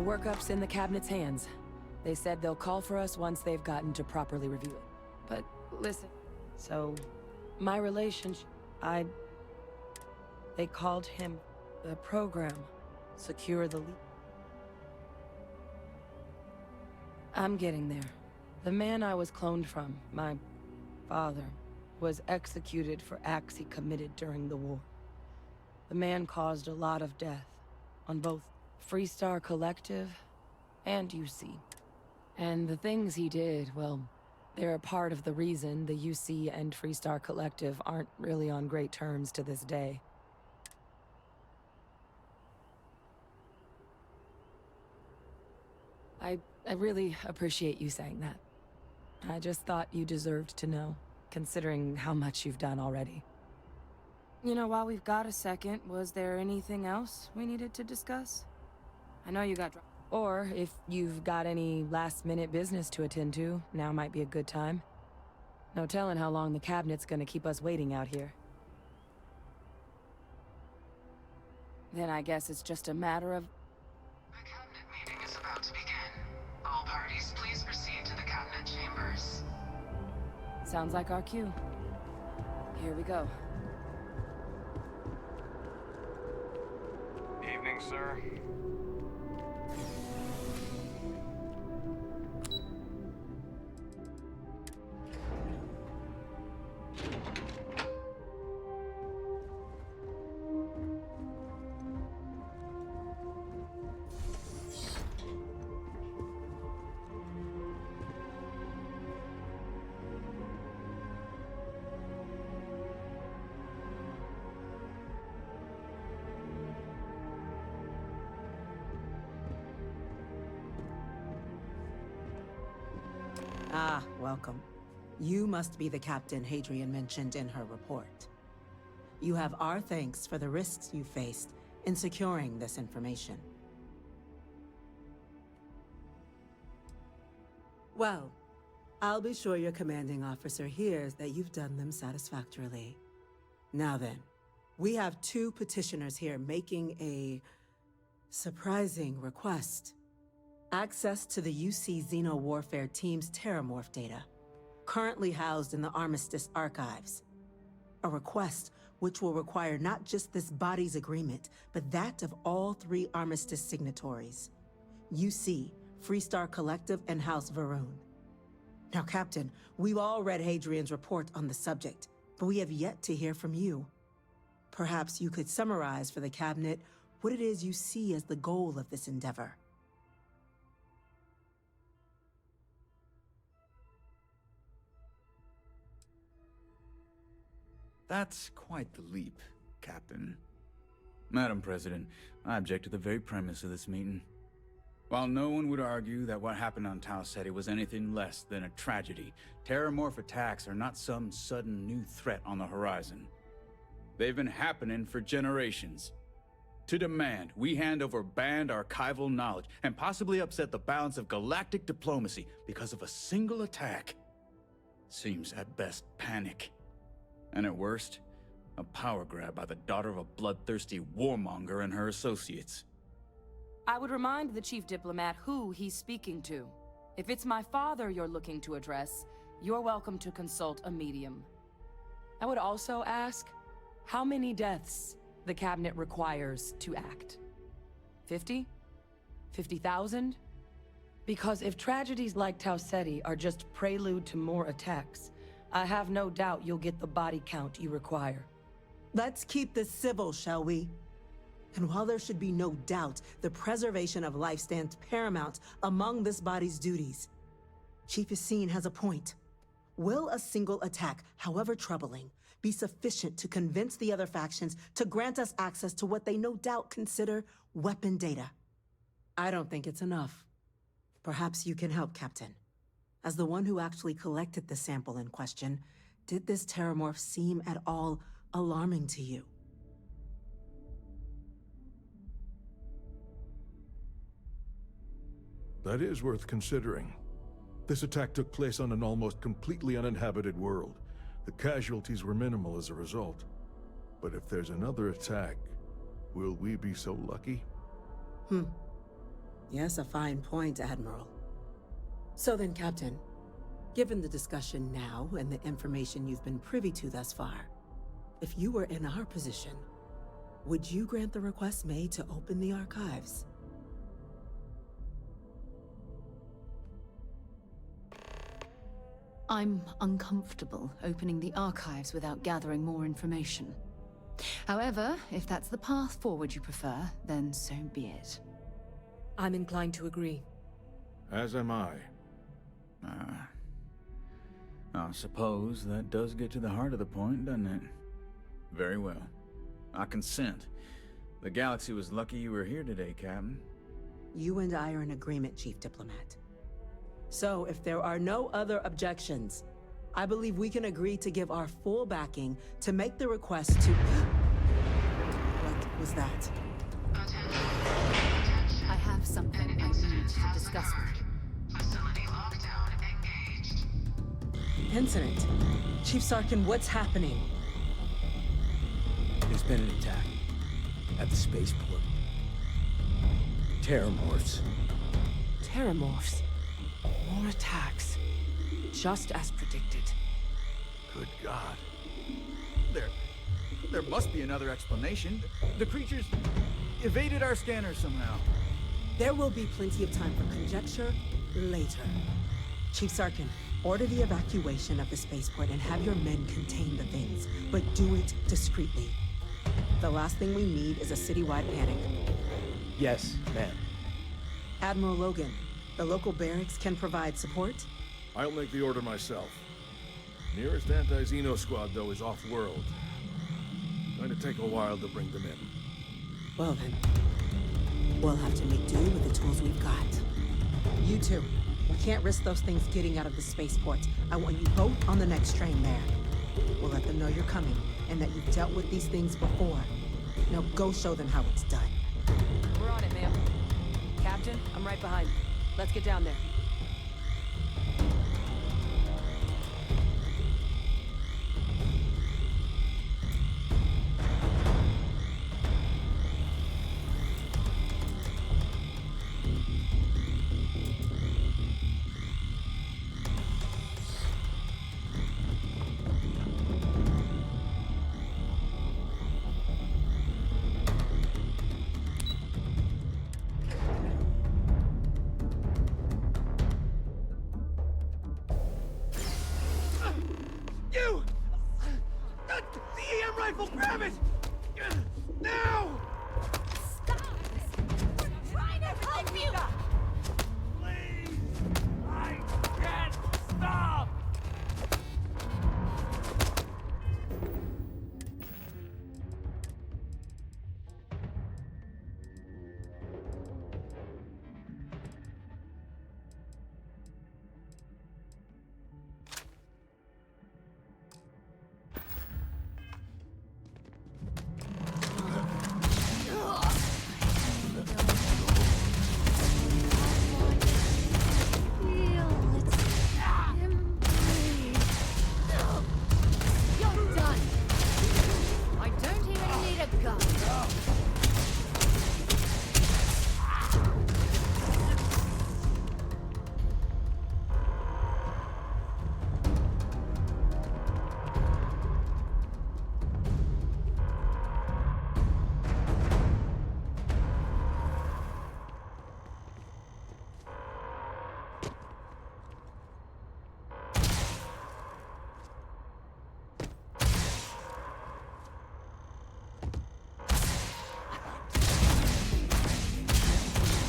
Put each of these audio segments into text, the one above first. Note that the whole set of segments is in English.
The workup's in the Cabinet's hands. They said they'll call for us once they've gotten to properly review it. But listen, so my relationship, they called him the program. Secure the lead. I'm getting there. The man I was cloned from, my father, was executed for acts he committed during the war. The man caused a lot of death on both Freestar Collective and UC. And the things he did, well, they're a part of the reason the UC and Freestar Collective aren't really on great terms to this day. I really appreciate you saying that. I just thought you deserved to know, considering how much you've done already. You know, while we've got a second, was there anything else we needed to discuss? I know you got... Or if you've got any last-minute business to attend to, now might be a good time. No telling how long the Cabinet's gonna keep us waiting out here. Then I guess it's just a matter of... The Cabinet meeting is about to begin. All parties, please proceed to the Cabinet chambers. Sounds like our cue. Here we go. Evening, sir. Ah, welcome. You must be the Captain Hadrian mentioned in her report. You have our thanks for the risks you faced in securing this information. Well, I'll be sure your commanding officer hears that you've done them satisfactorily. Now then, we have two petitioners here making a surprising request. Access to the UC Xeno Warfare Team's Terramorph data, currently housed in the Armistice archives. A request which will require not just this body's agreement, but that of all three Armistice signatories. UC, Freestar Collective, and House Varun. Now, Captain, we've all read Hadrian's report on the subject, but we have yet to hear from you. Perhaps you could summarize for the Cabinet what it is you see as the goal of this endeavor. That's quite the leap, Captain. Madam President, I object to the very premise of this meeting. While no one would argue that what happened on Tau Ceti was anything less than a tragedy, Terramorph attacks are not some sudden new threat on the horizon. They've been happening for generations. To demand we hand over banned archival knowledge and possibly upset the balance of galactic diplomacy because of a single attack seems at best panic. And at worst, a power grab by the daughter of a bloodthirsty warmonger and her associates. I would remind the Chief Diplomat who he's speaking to. If it's my father you're looking to address, you're welcome to consult a medium. I would also ask how many deaths the Cabinet requires to act. 50? 50,000? Because if tragedies like Tau Ceti are just prelude to more attacks, I have no doubt you'll get the body count you require. Let's keep this civil, shall we? And while there should be no doubt the preservation of life stands paramount among this body's duties, Chief Yassine has a point. Will a single attack, however troubling, be sufficient to convince the other factions to grant us access to what they no doubt consider weapon data? I don't think it's enough. Perhaps you can help, Captain. As the one who actually collected the sample in question, did this Terramorph seem at all alarming to you? That is worth considering. This attack took place on an almost completely uninhabited world. The casualties were minimal as a result. But if there's another attack, will we be so lucky? Yes, a fine point, Admiral. So then, Captain, given the discussion now and the information you've been privy to thus far, if you were in our position, would you grant the request made to open the archives? I'm uncomfortable opening the archives without gathering more information. However, if that's the path forward you prefer, then so be it. I'm inclined to agree. As am I. I suppose that does get to the heart of the point, doesn't it? Very well. I consent. The galaxy was lucky you were here today, Captain. You and I are in agreement, Chief Diplomat. So, if there are no other objections, I believe we can agree to give our full backing to make the request to... What was that? Attention. I have something An I incident need to has discuss with you. occurred. Facility lockdown engaged. Incident. Chief Sarkin, what's happening? There's been an attack at the spaceport. Terramorphs. Terramorphs. More attacks. Just as predicted. Good God. There must be another explanation. The creatures evaded our scanner somehow. There will be plenty of time for conjecture later. Chief Sarkin, order the evacuation of the spaceport and have your men contain the things, but do it discreetly. The last thing we need is a citywide panic. Yes, ma'am. Admiral Logan, the local barracks can provide support? I'll make the order myself. Nearest anti-Xeno squad, though, is off-world. Going to take a while to bring them in. Well then, we'll have to make do with the tools we've got. You two, we can't risk those things getting out of the spaceport. I want you both on the next train there. We'll let them know you're coming, and that you've dealt with these things before. Now go show them how it's done. We're on it, ma'am. Captain, I'm right behind you. Let's get down there. You! The EM rifle, grab it! Now! Stop! We're trying to help you! Please! I can't stop! You're done! I don't even need a gun.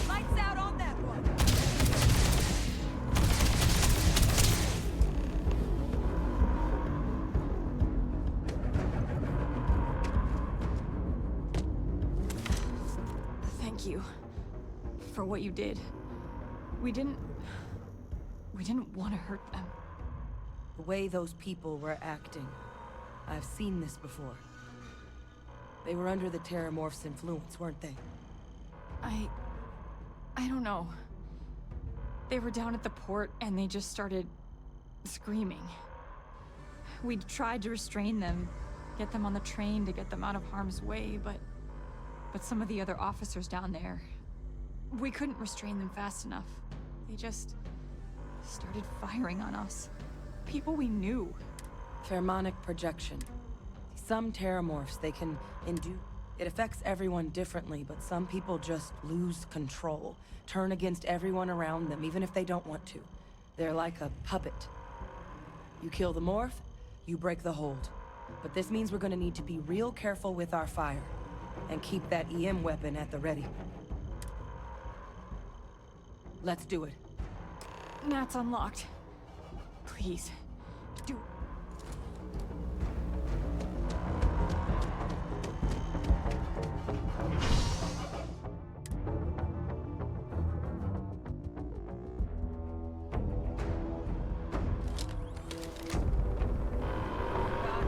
Lights out on that one! Thank you for what you did. We didn't want to hurt them. The way those people were acting. I've seen this before. They were under the Terramorph's influence, weren't they? I don't know. They were down at the port and they just started screaming. We tried to restrain them, get them on the train to get them out of harm's way, but some of the other officers down there, We couldn't restrain them fast enough. They just started firing on us. People we knew. Pheromonic projection. Some terramorphs, they can induce... It affects everyone differently, but some people just lose control. Turn against everyone around them, even if they don't want to. They're like a puppet. You kill the morph, you break the hold. But this means we're gonna need to be real careful with our fire. And keep that EM weapon at the ready. Let's do it. Matt's unlocked. Please, do it.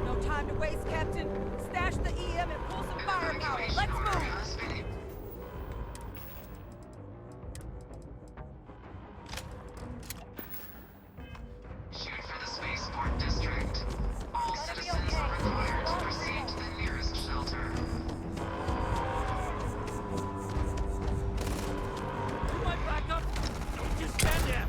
No time to waste, Captain. Stash the EM and pull some firepower. Let's move! Shoot for the spaceport district. All citizens are required to proceed to the nearest shelter. You want backup? Don't just stand there.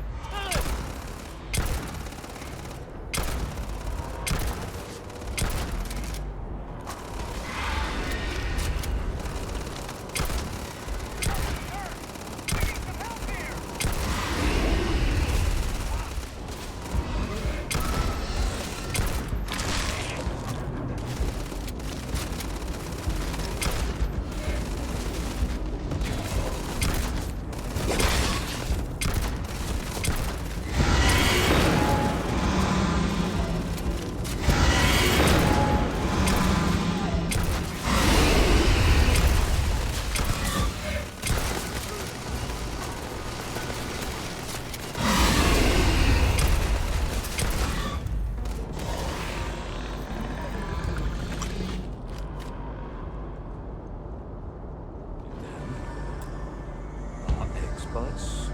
Experts?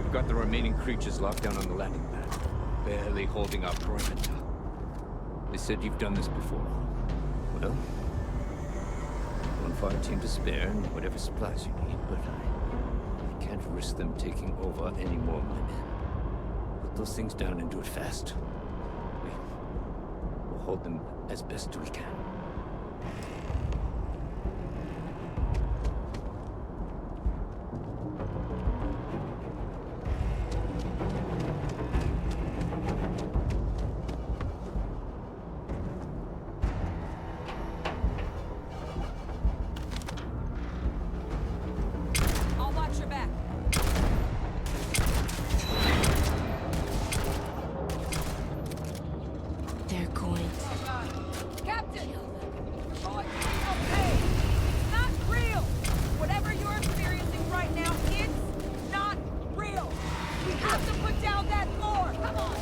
We've got the remaining creatures locked down on the landing pad, barely holding our perimeter. They said you've done this before. Well, one fire team to spare and whatever supplies you need, but I can't risk them taking over any more of my men. Put those things down and do it fast. We'll hold them as best we can. I'll watch your back. They're going Captain! You're going to be okay! It's not real! Whatever you're experiencing right now, it's not real! We have to put down that floor! Come on!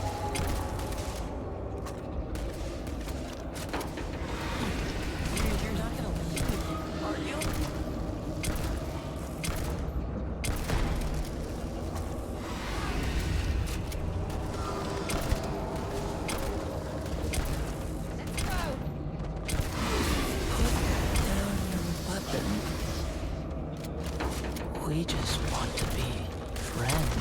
You're not gonna leave me, are you? Let's go! We just want to be friends.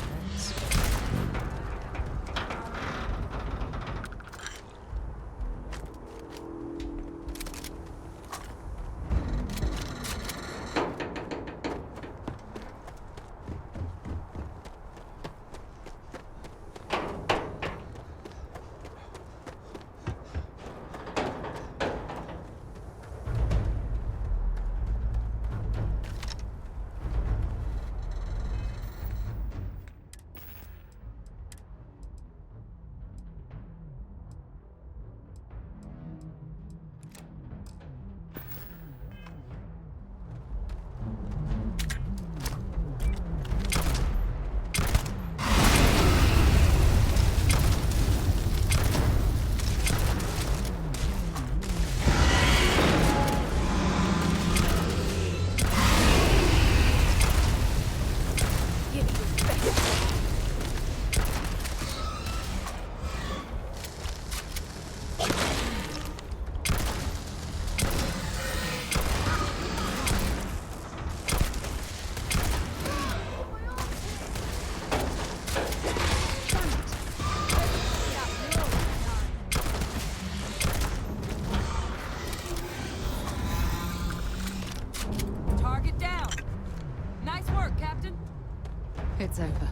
It's over.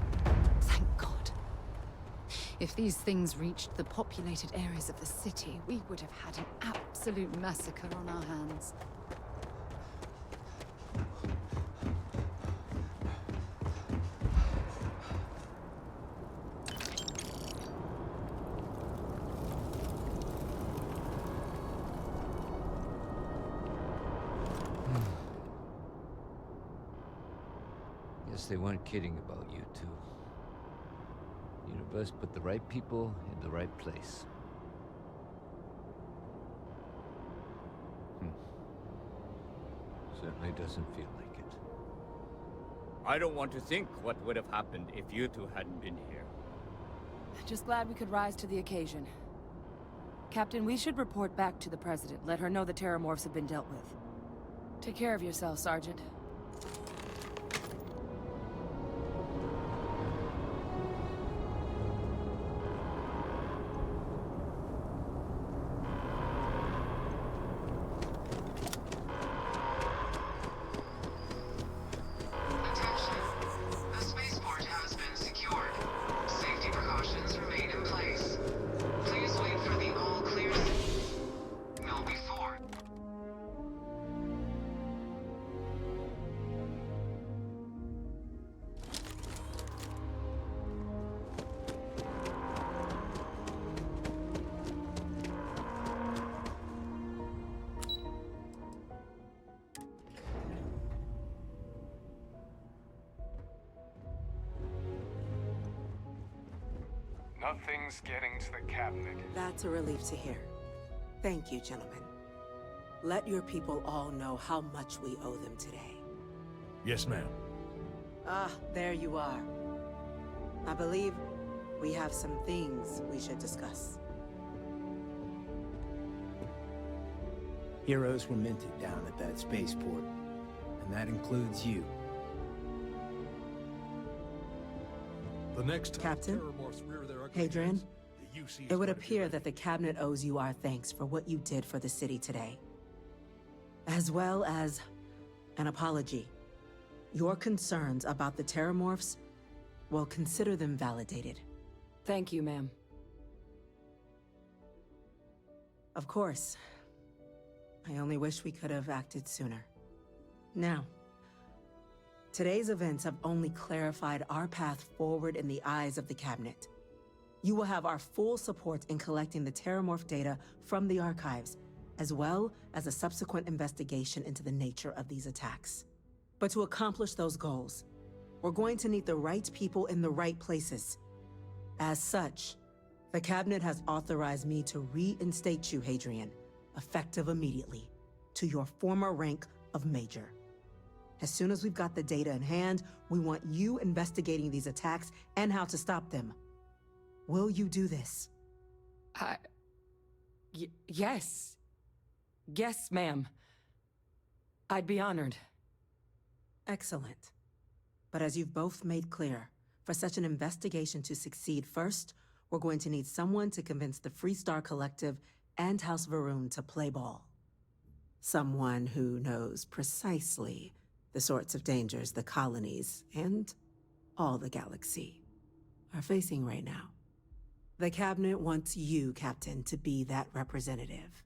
Thank God. If these things reached the populated areas of the city, we would have had an absolute massacre on our hands. Guess they weren't kidding about you two. Universe put the right people in the right place. Certainly doesn't feel like it. I don't want to think what would have happened if you two hadn't been here. Just glad we could rise to the occasion. Captain, we should report back to the President. Let her know the Terramorphs have been dealt with. Take care of yourself, Sergeant. Attention. The spaceport has been secured. Safety precautions remain in place. Please wait for the all clear signal before. Nothing's getting to the cabinet. That's a relief to hear. Thank you, gentlemen. Let your people all know how much we owe them today. Yes, ma'am. Ah, there you are. I believe we have some things we should discuss. Heroes were minted down at that spaceport, and that includes you. The next time Captain? Terramorphs rear their ugly Hadrian, heads, the UC is it would going to be appear ready. that the Cabinet owes you our thanks for what you did for the city today. As well as an apology. Your concerns about the Terramorphs, well, consider them validated. Thank you, ma'am. Of course. I only wish we could have acted sooner. Now, today's events have only clarified our path forward in the eyes of the Cabinet. You will have our full support in collecting the Terramorph data from the archives, as well as a subsequent investigation into the nature of these attacks. But to accomplish those goals, we're going to need the right people in the right places. As such, the Cabinet has authorized me to reinstate you, Hadrian, effective immediately, to your former rank of Major. As soon as we've got the data in hand, we want you investigating these attacks and how to stop them. Will you do this? Yes. Yes, ma'am. I'd be honored. Excellent. But as you've both made clear, for such an investigation to succeed, first, we're going to need someone to convince the Freestar Collective and House Varun to play ball. Someone who knows precisely the sorts of dangers the colonies and all the galaxy are facing right now. The Cabinet wants you, Captain, to be that representative.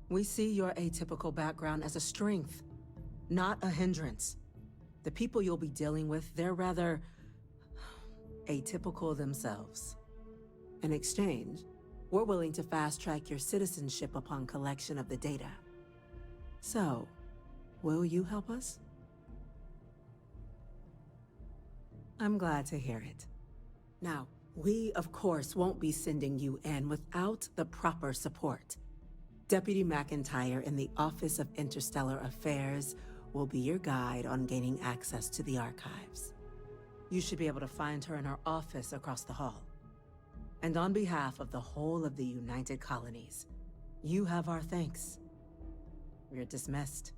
We see your atypical background as a strength, not a hindrance. The people you'll be dealing with, they're rather atypical themselves. In exchange, we're willing to fast-track your citizenship upon collection of the data. So, will you help us? I'm glad to hear it. Now, we, of course, won't be sending you in without the proper support. Deputy McIntyre in the Office of Interstellar Affairs will be your guide on gaining access to the archives. You should be able to find her in her office across the hall. And on behalf of the whole of the United Colonies, you have our thanks. You're dismissed.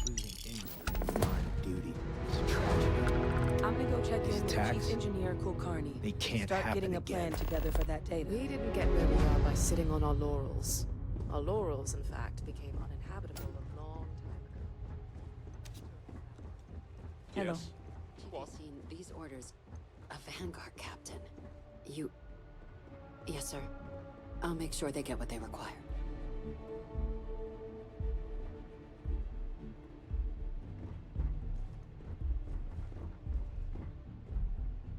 Losing anyone in the line of duty is a tragedy. I'm gonna go check in with attacks, Chief Engineer Kulkarni. they can't Start happen getting a plan again. together for that data. We didn't get where we are by sitting on our laurels. Our laurels, in fact, became uninhabitable a long time ago. Hello. Yes? You've seen these orders. A Vanguard captain. You... Yes, sir. I'll make sure they get what they require.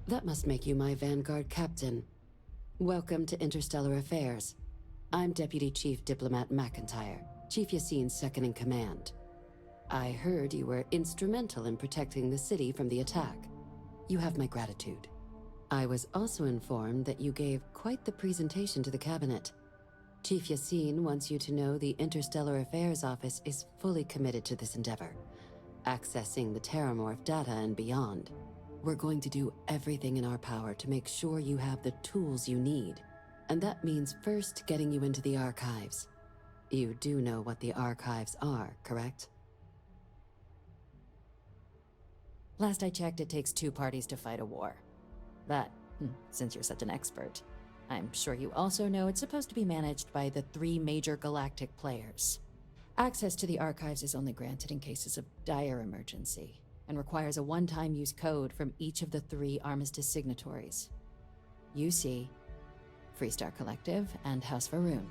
That must make you my Vanguard captain. Welcome to Interstellar Affairs. I'm Deputy Chief Diplomat McIntyre, Chief Yassine's second in command. I heard you were instrumental in protecting the city from the attack. You have my gratitude. I was also informed that you gave quite the presentation to the cabinet. Chief Yassine wants you to know the Interstellar Affairs Office is fully committed to this endeavor, accessing the Terramorph data and beyond. We're going to do everything in our power to make sure you have the tools you need. And that means first getting you into the archives. You do know what the archives are, correct? Last I checked, it takes 2 parties to fight a war. But, since you're such an expert, I'm sure you also know it's supposed to be managed by the 3 major galactic players. Access to the archives is only granted in cases of dire emergency, and requires a one-time use code from each of the 3 Armistice signatories. UC, Freestar Collective, and House Varun.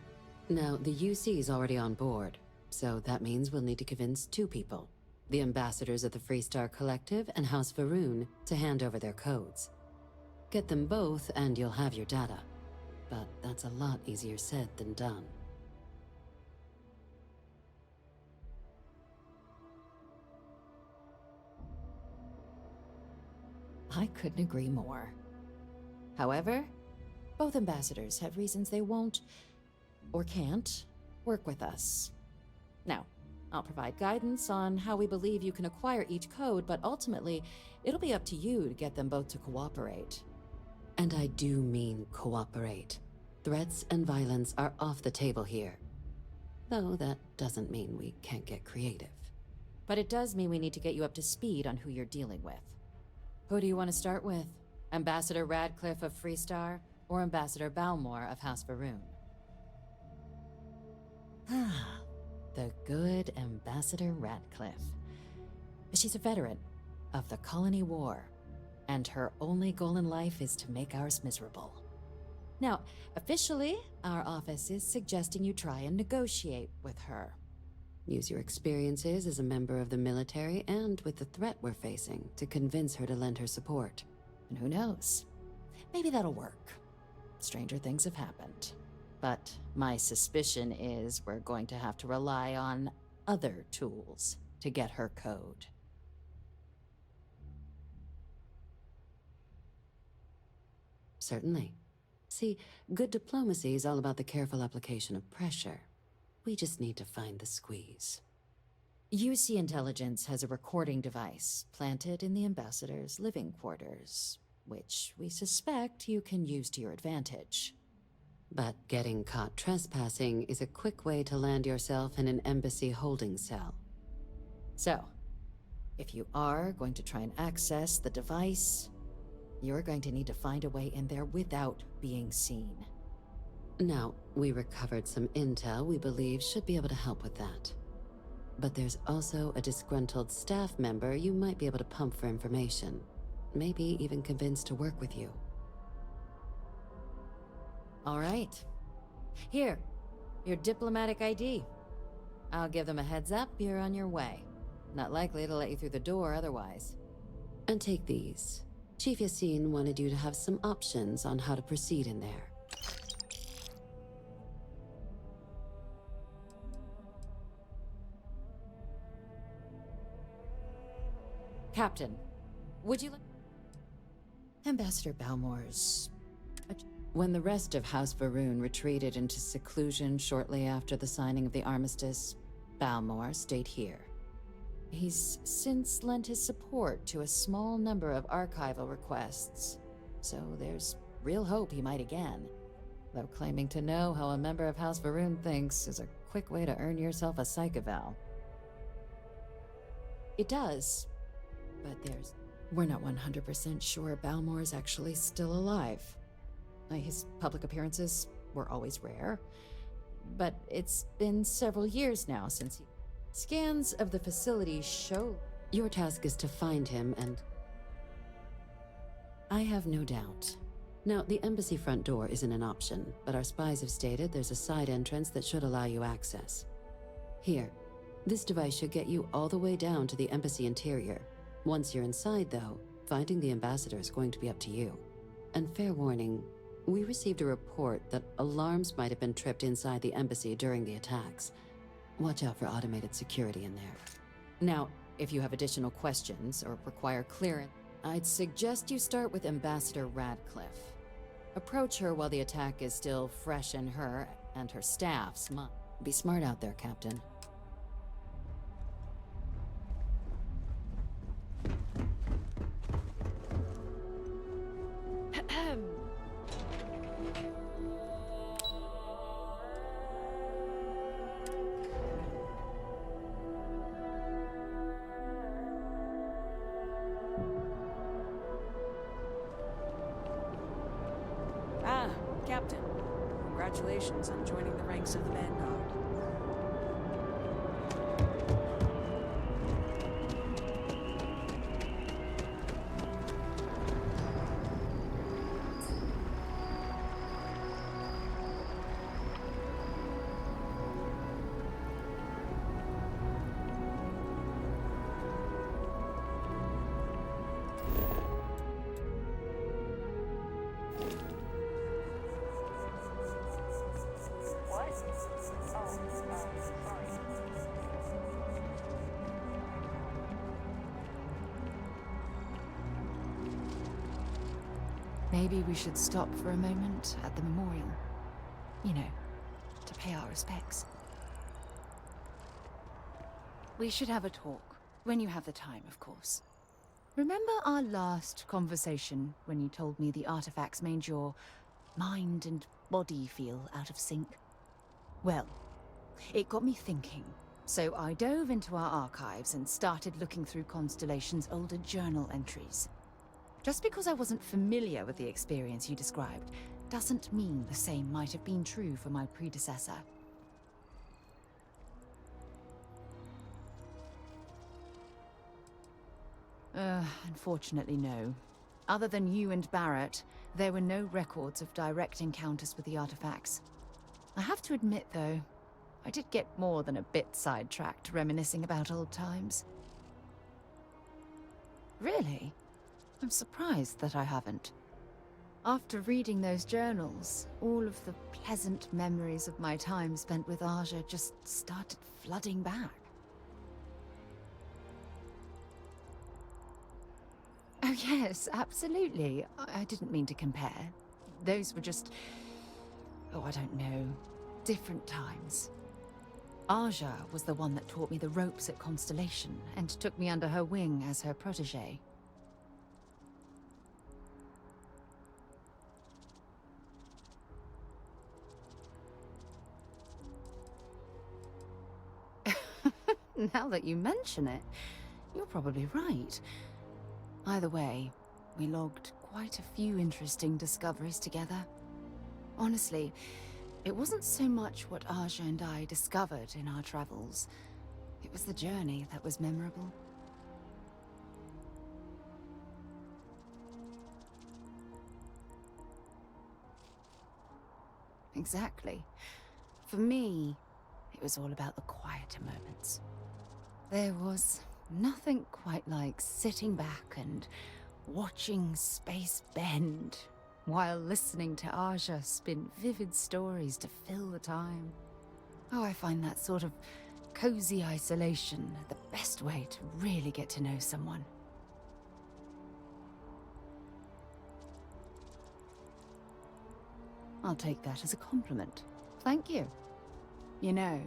Now, the UC is already on board, so that means we'll need to convince 2 people. The ambassadors of the Freestar Collective and House Varun to hand over their codes. Get them both and you'll have your data. But that's a lot easier said than done. I couldn't agree more. However, both ambassadors have reasons they won't, or can't, work with us. Now, I'll provide guidance on how we believe you can acquire each code, but ultimately, it'll be up to you to get them both to cooperate. And I do mean cooperate. Threats and violence are off the table here. Though that doesn't mean we can't get creative. But it does mean we need to get you up to speed on who you're dealing with. Who do you want to start with? Ambassador Radcliffe of Freestar, or Ambassador Balmore of House Varun? The good Ambassador Radcliffe. She's a veteran of the Colony War, and her only goal in life is to make ours miserable. Now, officially, our office is suggesting you try and negotiate with her. Use your experiences as a member of the military and with the threat we're facing to convince her to lend her support. And who knows? Maybe that'll work. Stranger things have happened. But my suspicion is we're going to have to rely on other tools to get her code. Certainly. See, good diplomacy is all about the careful application of pressure. We just need to find the squeeze. UC Intelligence has a recording device planted in the ambassador's living quarters, which we suspect you can use to your advantage. But getting caught trespassing is a quick way to land yourself in an embassy holding cell. So, if you are going to try and access the device, you're going to need to find a way in there without being seen. Now, we recovered some intel we believe should be able to help with that. But there's also a disgruntled staff member you might be able to pump for information. Maybe even convince to work with you. All right. Here, your diplomatic ID. I'll give them a heads up you're on your way. Not likely to let you through the door otherwise. And take these. Chief Yassine wanted you to have some options on how to proceed in there. Captain, would you like... Ambassador Balmore's... When the rest of House Varun retreated into seclusion shortly after the signing of the armistice, Balmore stayed here. He's since lent his support to a small number of archival requests, so there's real hope he might again. Though claiming to know how a member of House Varun thinks is a quick way to earn yourself a psych eval. It does, but we're not 100% sure Balmore's actually still alive. His public appearances were always rare, but it's been several years now since he... Scans of the facility show Your task is to find him and... I have no doubt. Now, the embassy front door isn't an option, but our spies have stated there's a side entrance that should allow you access. Here, this device should get you all the way down to the embassy interior. Once you're inside, though, finding the ambassador is going to be up to you. And fair warning, we received a report that alarms might have been tripped inside the embassy during the attacks. Watch out for automated security in there. Now, if you have additional questions or require clearance, I'd suggest you start with Ambassador Radcliffe. Approach her while the attack is still fresh in her and her staff's mind. Be smart out there, Captain. Ah, Captain. Congratulations on joining the ranks of the Vanguard. Maybe we should stop for a moment at the memorial. You know, to pay our respects. We should have a talk, when you have the time, of course. Remember our last conversation when you told me the artifacts made your mind and body feel out of sync? Well, it got me thinking. So I dove into our archives and started looking through Constellation's older journal entries. Just because I wasn't familiar with the experience you described, doesn't mean the same might have been true for my predecessor. Unfortunately, no. Other than you and Barrett, there were no records of direct encounters with the artifacts. I have to admit, though, I did get more than a bit sidetracked reminiscing about old times. Really? I'm surprised that I haven't. After reading those journals, all of the pleasant memories of my time spent with Aja just started flooding back. Oh yes, absolutely. I didn't mean to compare. Those were just... oh, I don't know. Different times. Aja was the one that taught me the ropes at Constellation and took me under her wing as her protege. Now that you mention it, you're probably right. Either way, we logged quite a few interesting discoveries together. Honestly, it wasn't so much what Aja and I discovered in our travels. It was the journey that was memorable. Exactly. For me, it was all about the quieter moments. There was nothing quite like sitting back and watching space bend while listening to Aja spin vivid stories to fill the time. Oh, I find that sort of cozy isolation the best way to really get to know someone. I'll take that as a compliment. Thank you. You know,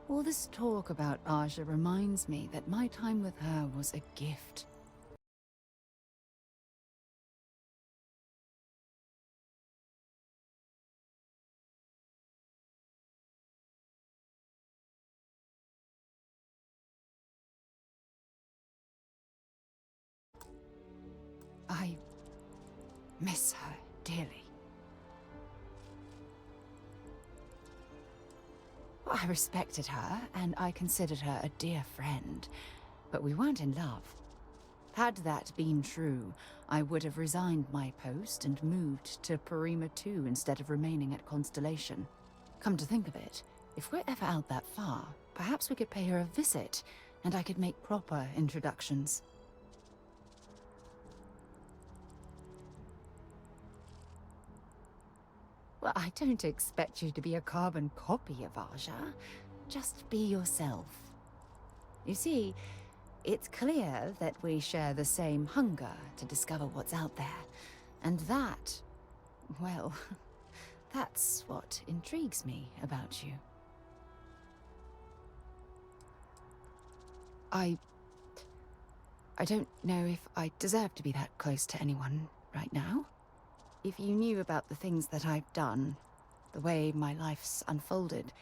all this talk about Aja reminds me that my time with her was a gift. I miss her dearly. I respected her, and I considered her a dear friend. but we weren't in love. Had that been true, I would have resigned my post and moved to Parima 2 instead of remaining at Constellation. Come to think of it, if we're ever out that far, perhaps we could pay her a visit, and I could make proper introductions. Well, I don't expect you to be a carbon copy of Aja. Just be yourself. You see, it's clear that we share the same hunger to discover what's out there. And that, well, that's what intrigues me about you. I don't know if I deserve to be that close to anyone right now. If you knew about the things that I've done, the way my life's unfolded,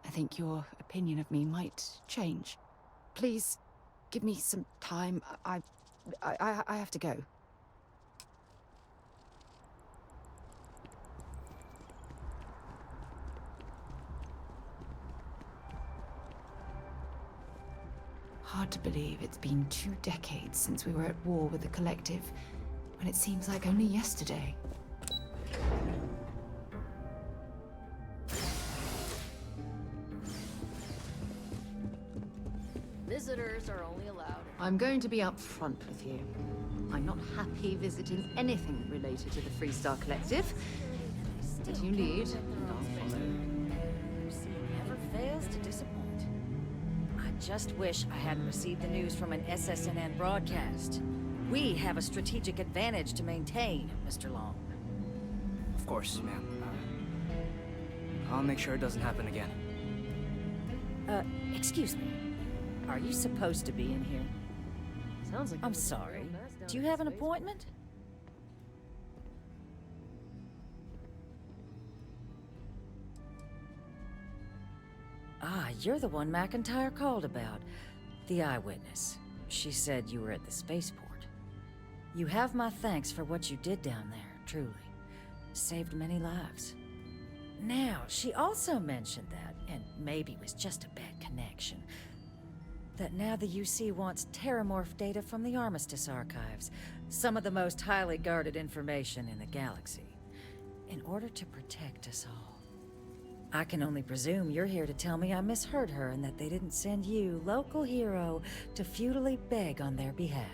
I think your opinion of me might change. Please, give me some time. I have to go. Hard to believe it's been 2 decades since we were at war with the Collective, when it seems like only yesterday. Visitors are only allowed. I'm going to be upfront with you. I'm not happy visiting anything related to the Freestar Collective. But you lead, and I'll follow. Never fails to disappoint. I just wish I hadn't received the news from an SSNN broadcast. We have a strategic advantage to maintain, Mr. Long. Of course, ma'am. I'll make sure it doesn't happen again. Excuse me. Are you supposed to be in here? Sounds like I'm sorry. Do you have an appointment? Ah, you're the one McIntyre called about. The eyewitness. She said you were at the spaceport. You have my thanks for what you did down there, truly. Saved many lives. Now, she also mentioned that, and maybe it was just a bad connection, that now the UC wants terramorph data from the Armistice archives, some of the most highly guarded information in the galaxy, in order to protect us all. I can only presume you're here to tell me I misheard her and that they didn't send you, local hero, to futilely beg on their behalf.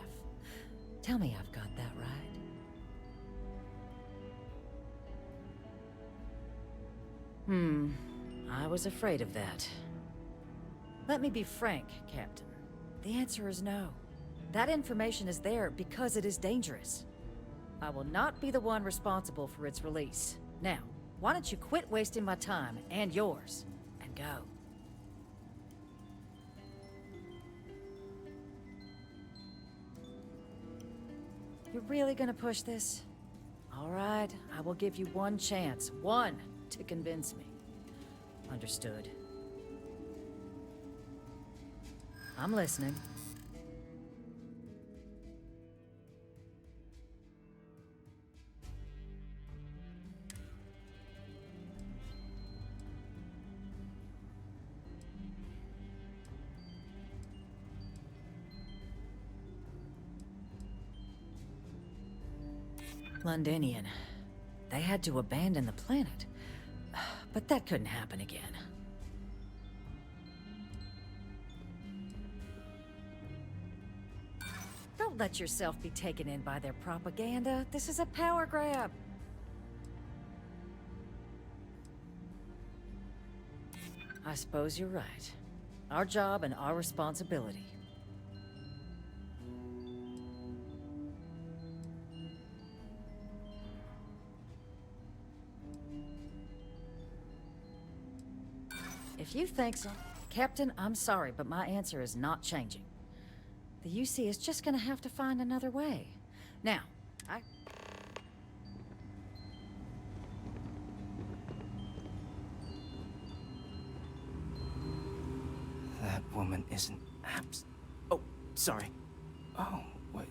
Tell me I've got that right. I was afraid of that. Let me be frank, Captain. The answer is no. That information is there because it is dangerous. I will not be the one responsible for its release. Now, why don't you quit wasting my time and yours, and go? You're really gonna push this? All right, I will give you one chance. One to convince me. Understood. I'm listening. Londinian. They had to abandon the planet. But that couldn't happen again. Don't let yourself be taken in by their propaganda. This is a power grab. I suppose you're right. Our job and our responsibility. If you think so... Captain, I'm sorry, but my answer is not changing. The UC is just gonna have to find another way. Now, That woman isn't Oh, sorry. Oh, what?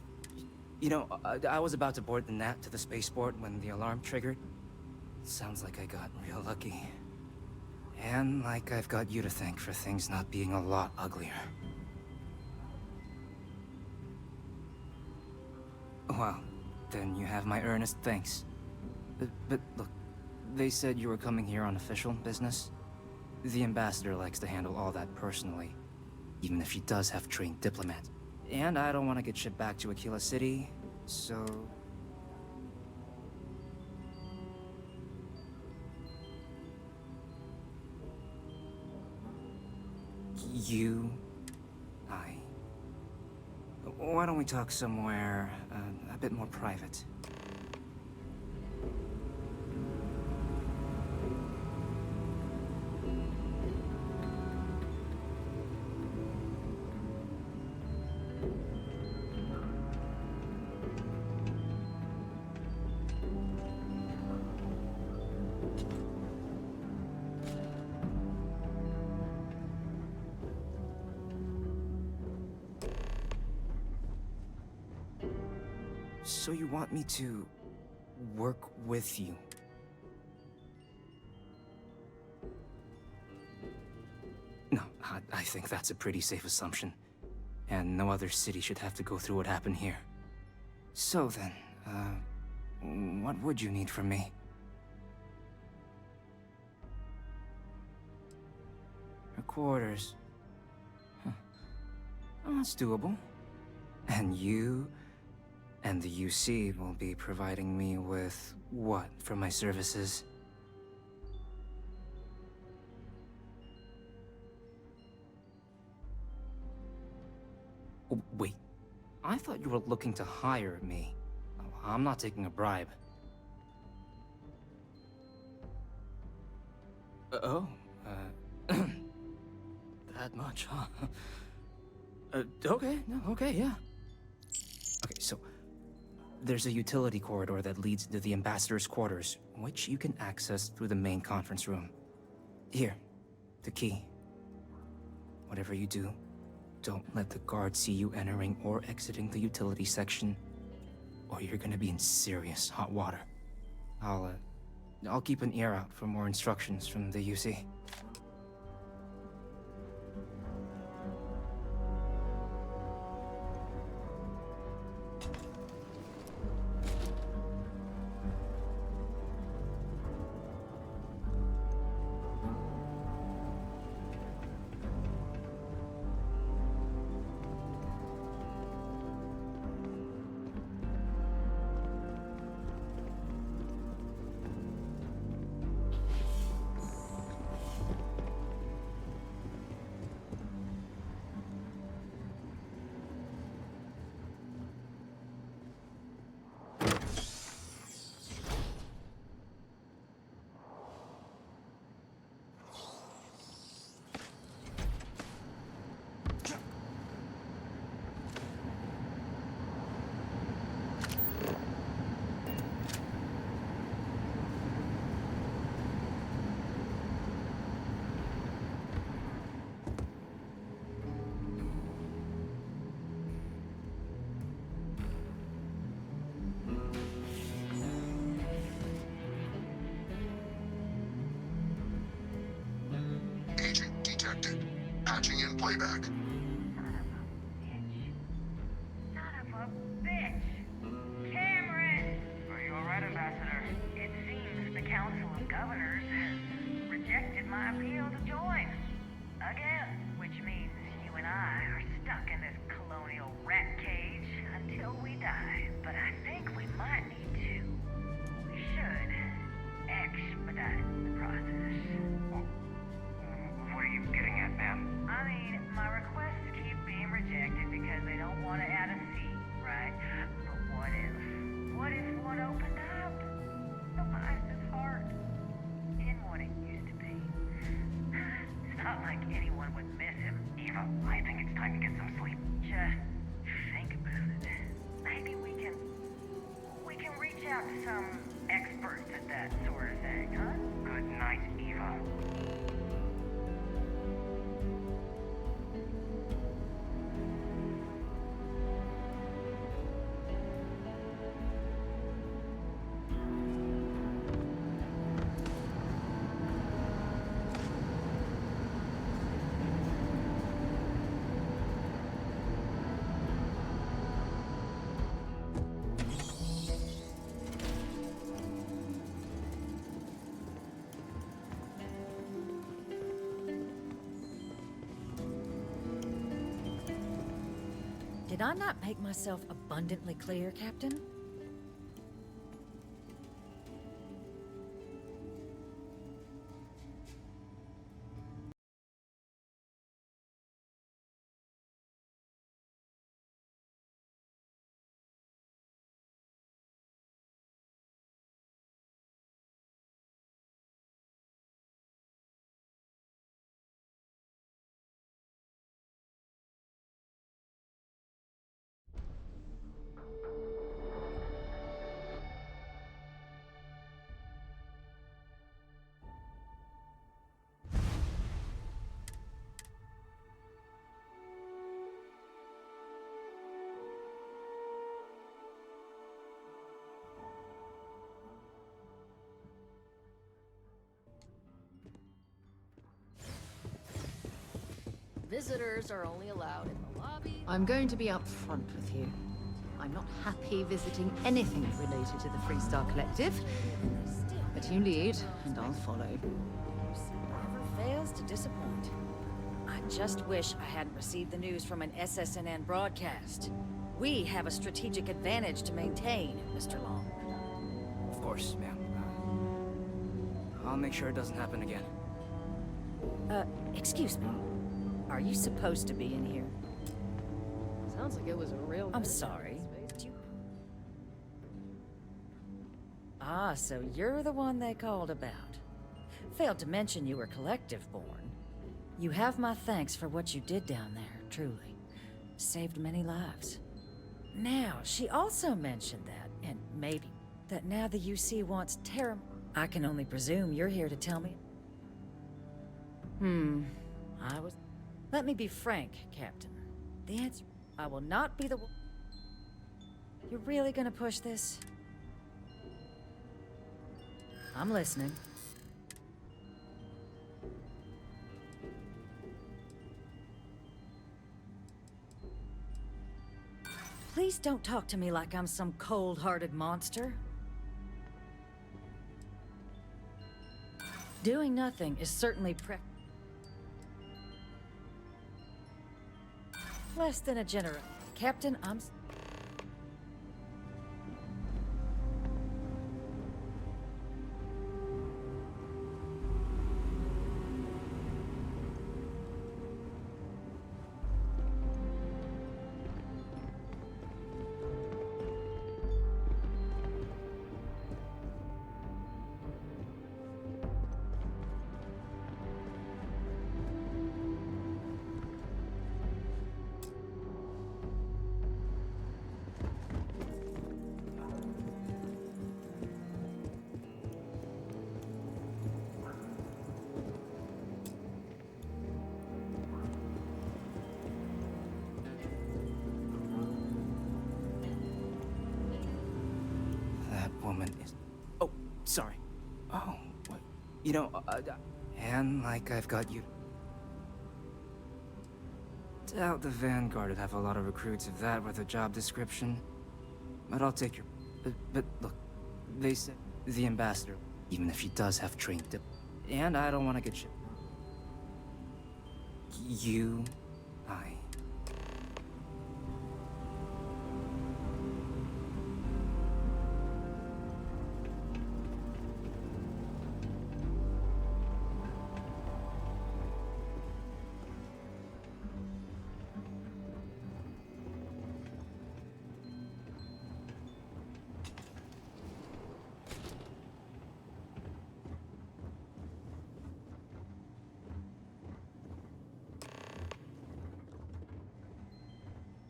You know, I was about to board the Nat to the spaceport when the alarm triggered. Sounds like I got real lucky. And like I've got you to thank for things not being a lot uglier. Well, then you have my earnest thanks. But look, they said you were coming here on official business. The ambassador likes to handle all that personally, even if she does have trained diplomats. And I don't want to get shipped back to Aquila City, so... Why don't we talk somewhere a bit more private? So you want me to work with you? No, I think that's a pretty safe assumption. And no other city should have to go through what happened here. So then, what would you need from me? Her quarters. Huh. Well, that's doable. And you and the UC will be providing me with what for my services? Oh, wait. I thought you were looking to hire me. I'm not taking a bribe. That much, huh? Okay, no, okay, yeah. Okay, so there's a utility corridor that leads to the ambassador's quarters, which you can access through the main conference room. Here, the key. Whatever you do, don't let the guards see you entering or exiting the utility section, or you're gonna be in serious hot water. I'll keep an ear out for more instructions from the UC. Agent detected. Patching in playback. Son of a bitch! Cameron! Are you alright, Ambassador? It seems the Council of Governors has rejected my appeal to join. Again, which means you and I are stuck in this colonial rat cage until we die. But I think we might need to. We should expedite the process. What are you getting at, ma'am? I mean, my request Did I not make myself abundantly clear, Captain? Visitors are only allowed in the lobby. I'm going to be upfront with you. I'm not happy visiting anything related to the Freestar Collective. But you lead, and I'll follow. Never fails to disappoint. I just wish I hadn't received the news from an SSNN broadcast. We have a strategic advantage to maintain, Mr. Long. Of course, ma'am. I'll make sure it doesn't happen again. Excuse me. Are you supposed to be in here? Sounds like it was a real... I'm sorry. Ah, so you're the one they called about. Failed to mention you were collective-born. You have my thanks for what you did down there, truly. Saved many lives. Now, she also mentioned that, and maybe, that now the UC wants Terra... I can only presume you're here to tell me... I was... Let me be frank, Captain. The answer... I will not be the one... You're really gonna push this? I'm listening. Please don't talk to me like I'm some cold-hearted monster. Doing nothing is certainly less than a general. Captain, I'm... Oh, sorry. Oh, what? You know, and like I've got you. Doubt the Vanguard would have a lot of recruits if that were the job description. But I'll take your... But look, they said the ambassador, even if he does have trained dip. And I don't want to get shit. I...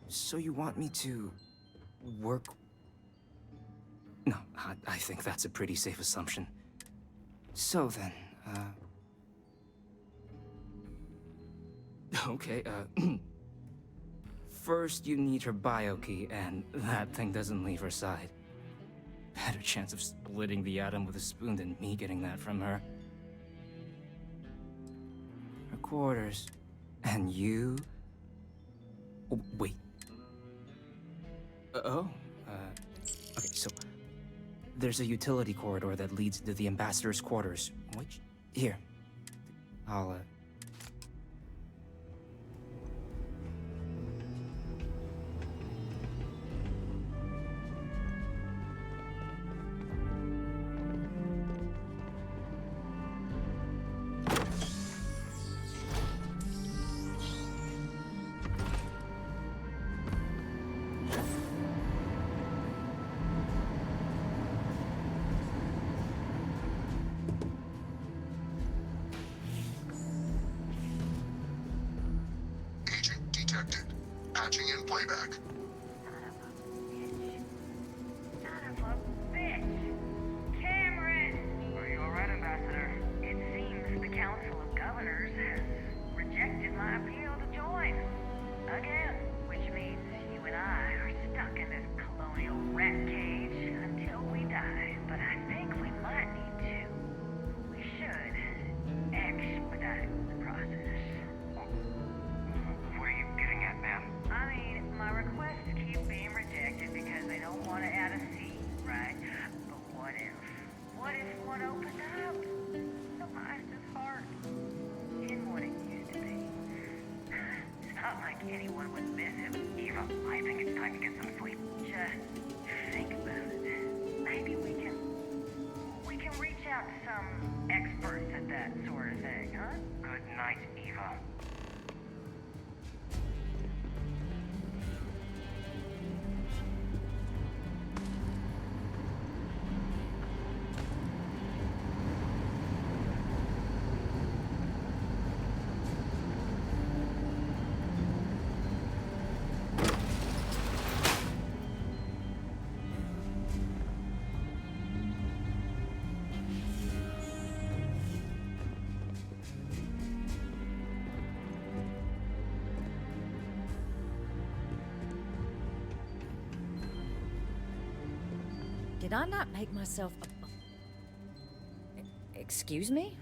So you want me to... work? No, I think that's a pretty safe assumption. So then, okay, first you need her bio key, and that thing doesn't leave her side. Better chance of splitting the atom with a spoon than me getting that from her. Her quarters. And you... Oh, wait. Okay, so... There's a utility corridor that leads to the ambassador's quarters, which... Here. I'll, Patching in playback. Son of a bitch! Cameron! Are you alright, Ambassador? It seems the Council of Governors has rejected my appeal to join. Again. Which means you and I are stuck in this colonial rat cage until we die. But I think we might need to. We should expedite the process. What are you getting at, ma'am? I mean, my requests keep being rejected because they don't want to add a seat, right? But what if one opened up? Eliza's heart in what it used to be. It's not like anyone would miss him. Eva, I think it's time to get some sleep. Just think about it. Maybe we can reach out to some experts at that sort of thing, huh? Good night, Eva. Did I not make myself Excuse me?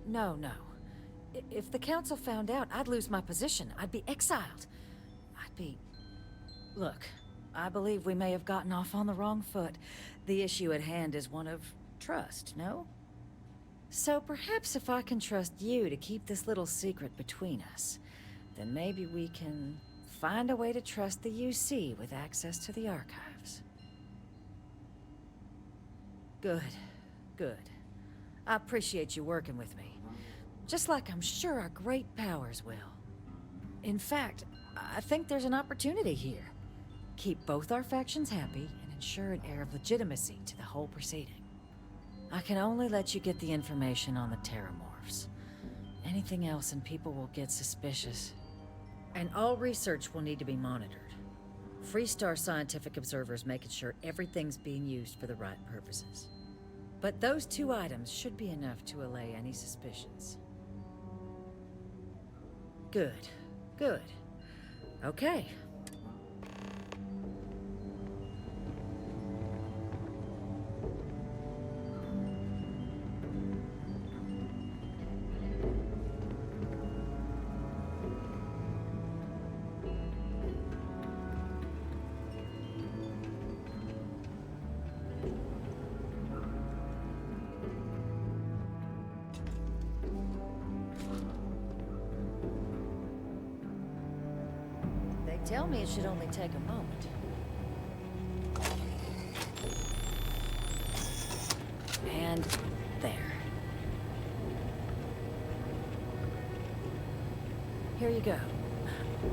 No, no. If the council found out, I'd lose my position. I'd be exiled. Look, I believe we may have gotten off on the wrong foot. The issue at hand is one of trust, no? So perhaps if I can trust you to keep this little secret between us, then maybe we can find a way to trust the UC with access to the archives. Good, good. I appreciate you working with me. Just like I'm sure our great powers will. In fact, I think there's an opportunity here. Keep both our factions happy and ensure an air of legitimacy to the whole proceeding. I can only let you get the information on the Terramorphs. Anything else and people will get suspicious. And all research will need to be monitored. Freestar scientific observers making sure everything's being used for the right purposes. But those two items should be enough to allay any suspicions. Good, good. Okay. Tell me it should only take a moment. And there. Here you go.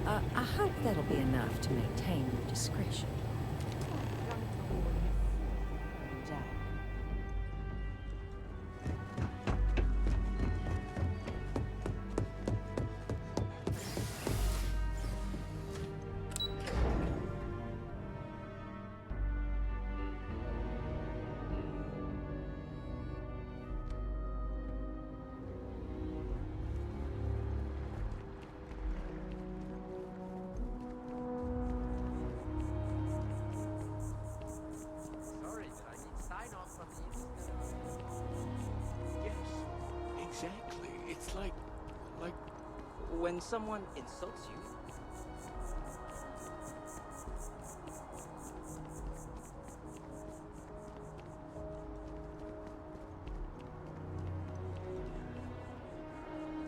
I hope that'll be enough to maintain your discretion. Exactly. It's like when someone insults you.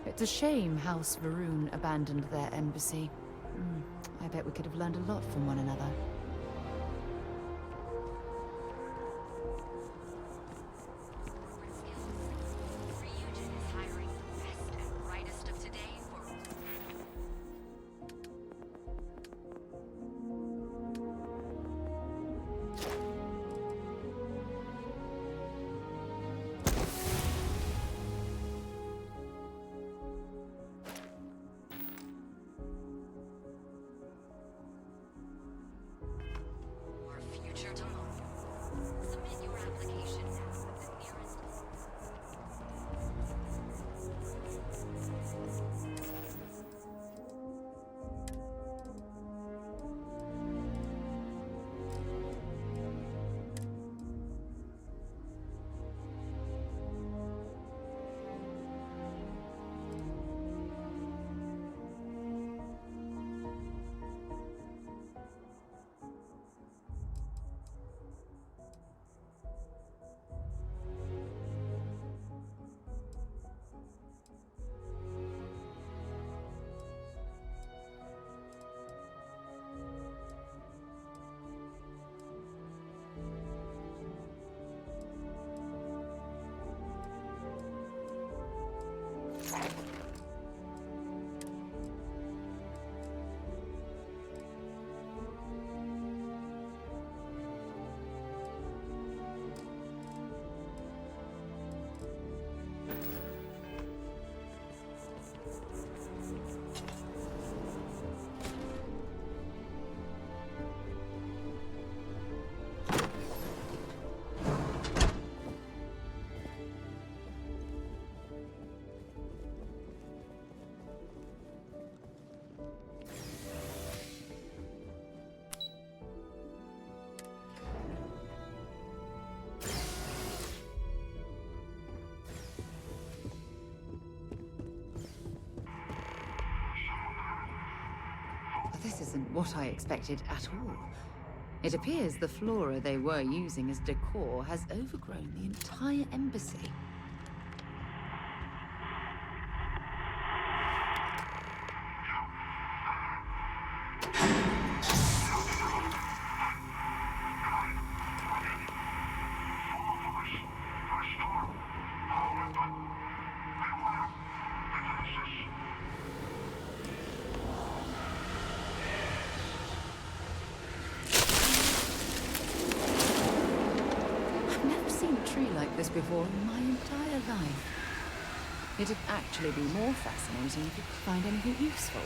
It's a shame House Varun abandoned their embassy. I bet we could have learned a lot from one another. This isn't what I expected at all. It appears the flora they were using as decor has overgrown the entire embassy. This before in my entire life. It'd actually be more fascinating if you could find anything useful.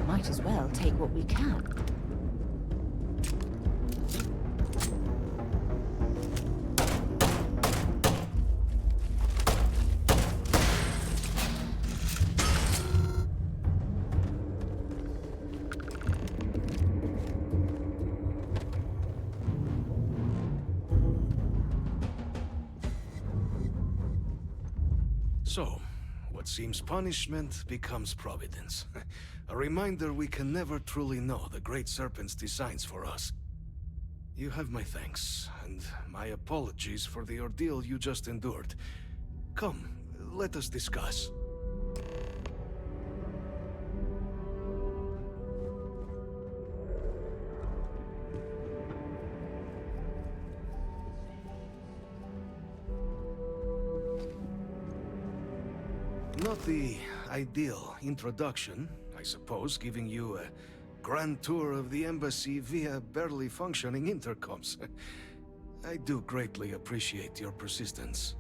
Might as well take what we can. So, what seems punishment becomes providence. A reminder we can never truly know the Great Serpent's designs for us. You have my thanks, and my apologies for the ordeal you just endured. Come, let us discuss. Not the ideal introduction, I suppose, giving you a grand tour of the embassy via barely functioning intercoms. I do greatly appreciate your persistence.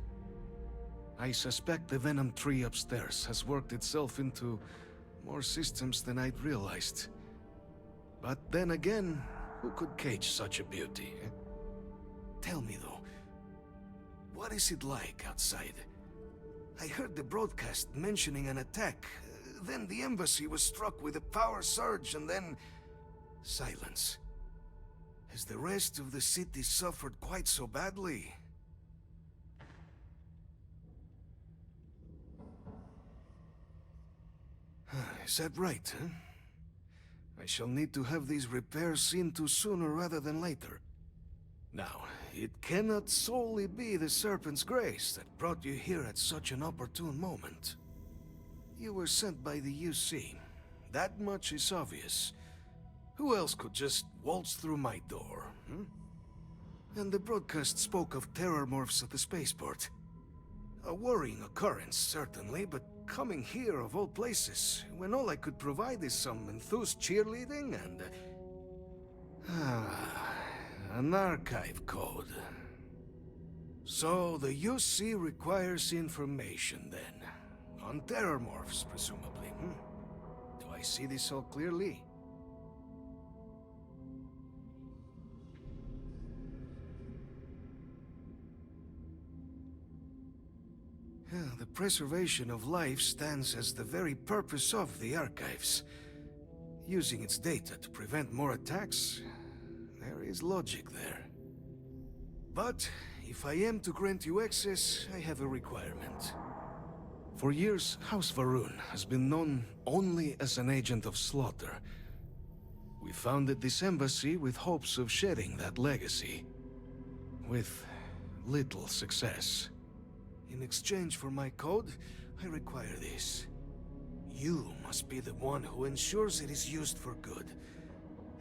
I suspect the Venom tree upstairs has worked itself into more systems than I'd realized. But then again, who could cage such a beauty? Tell me though, what is it like outside? I heard the broadcast mentioning an attack. Then the embassy was struck with a power surge and then... silence. Has the rest of the city suffered quite so badly? Is that right, huh? I shall need to have these repairs seen to sooner rather than later. Now, it cannot solely be the Serpent's grace that brought you here at such an opportune moment. You were sent by the UC. That much is obvious. Who else could just waltz through my door, hmm? And the broadcast spoke of terror morphs at the spaceport. A worrying occurrence, certainly, but coming here of all places, when all I could provide is some enthused cheerleading and... an archive code. So the UC requires information, then. On terror morphs, presumably, hmm? Do I see this all clearly? The preservation of life stands as the very purpose of the archives. Using its data to prevent more attacks, there is logic there. But if I am to grant you access, I have a requirement. For years, House Varun has been known only as an agent of slaughter. We founded this embassy with hopes of shedding that legacy. With little success. In exchange for my code, I require this. You must be the one who ensures it is used for good.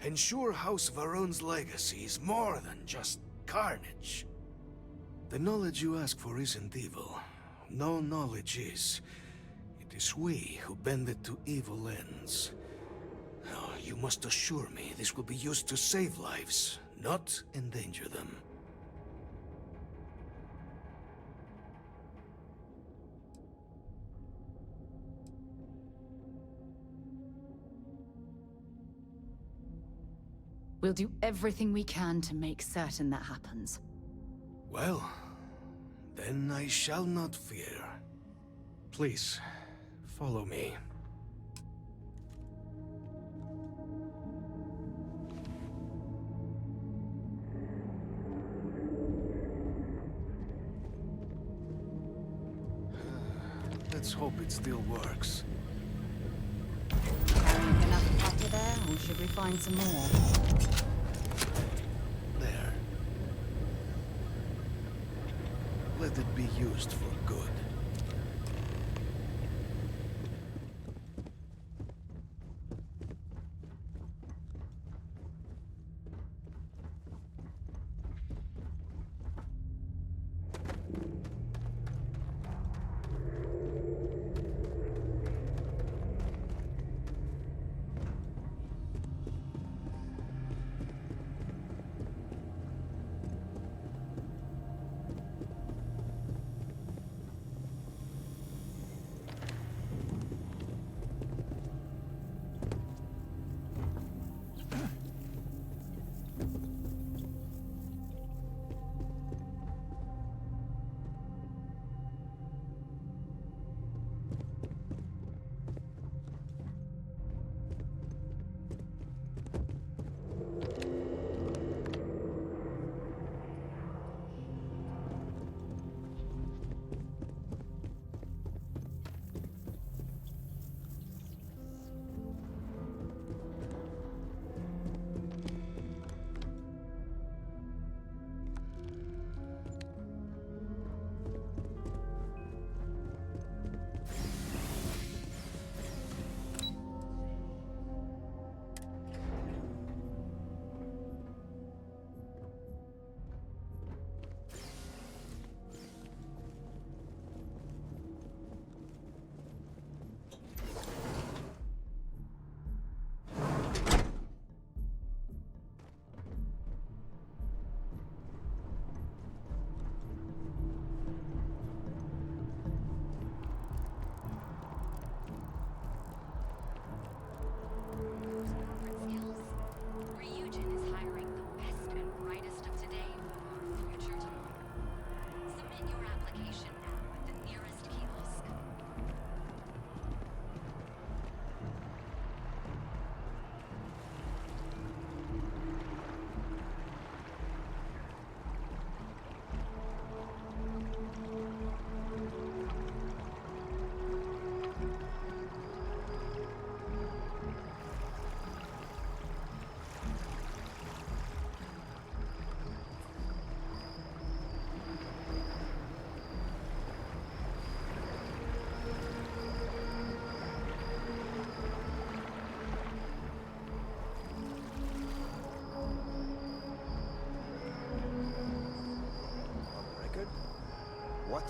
Ensure House Varun's legacy is more than just carnage. The knowledge you ask for isn't evil. No knowledge is. It is we who bend it to evil ends. Now, you must assure me this will be used to save lives, not endanger them. We'll do everything we can to make certain that happens. Well, then I shall not fear. Please, follow me. Let's hope it still works. Carrying enough patter there, or should we find some more? There. Let it be used for good.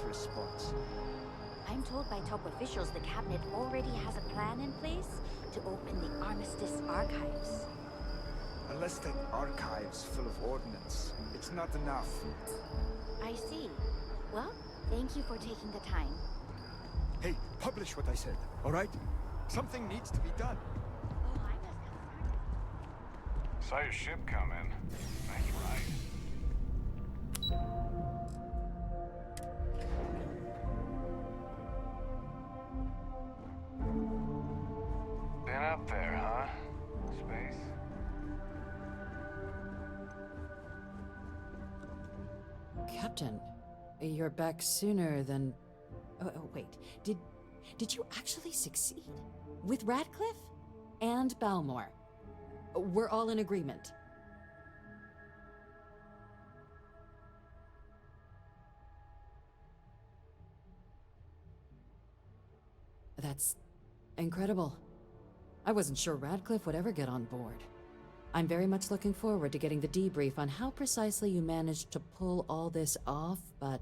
response. I'm told by top officials the cabinet already has a plan in place to open the Armistice archives. Unless the archive's full of ordnance, it's not enough. I see. Well, thank you for taking the time. Hey, publish what I said, all right? Something needs to be done. Saw your ship come in. Nice ride. Been up there, huh? Space? Captain, you're back sooner than... Oh, wait. Did you actually succeed? With Radcliffe? And Balmore? We're all in agreement. That's incredible. I wasn't sure Radcliffe would ever get on board. I'm very much looking forward to getting the debrief on how precisely you managed to pull all this off, but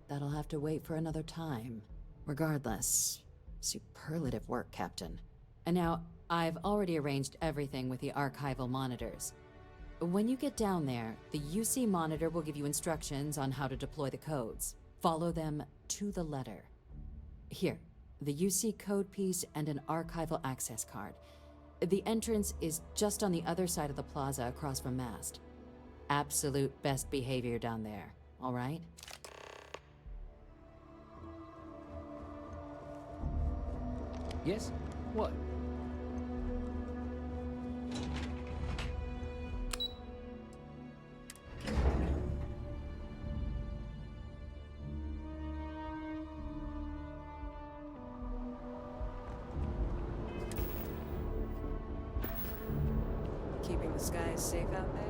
that'll have to wait for another time. Regardless, superlative work, Captain. And now, I've already arranged everything with the archival monitors. When you get down there, the UC monitor will give you instructions on how to deploy the codes. Follow them to the letter. Here, the UC code piece and an archival access card. The entrance is just on the other side of the plaza across from Mast. Absolute best behavior down there, all right? Yes? What? Keeping the skies safe out there?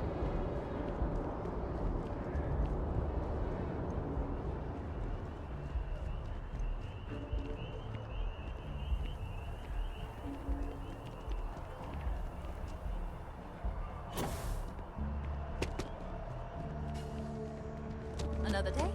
Another day?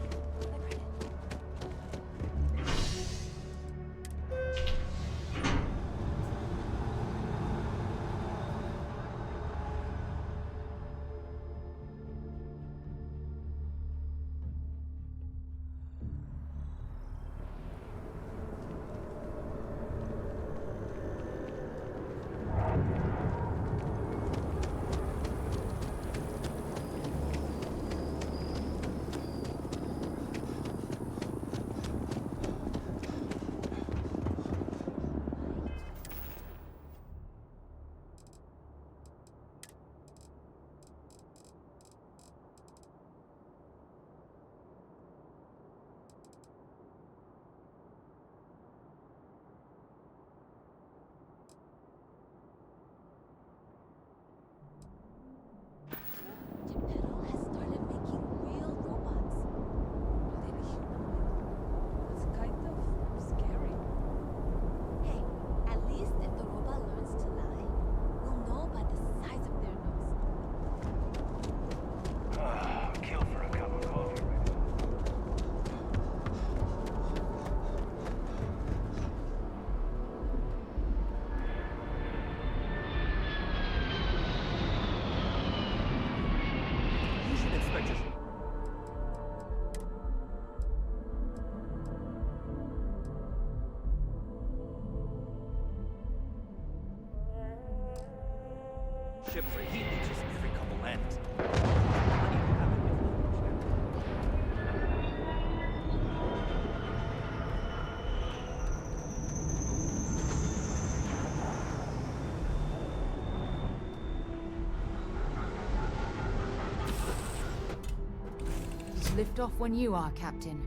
Ship for heat leeches every couple lands. Lift off when you are, Captain.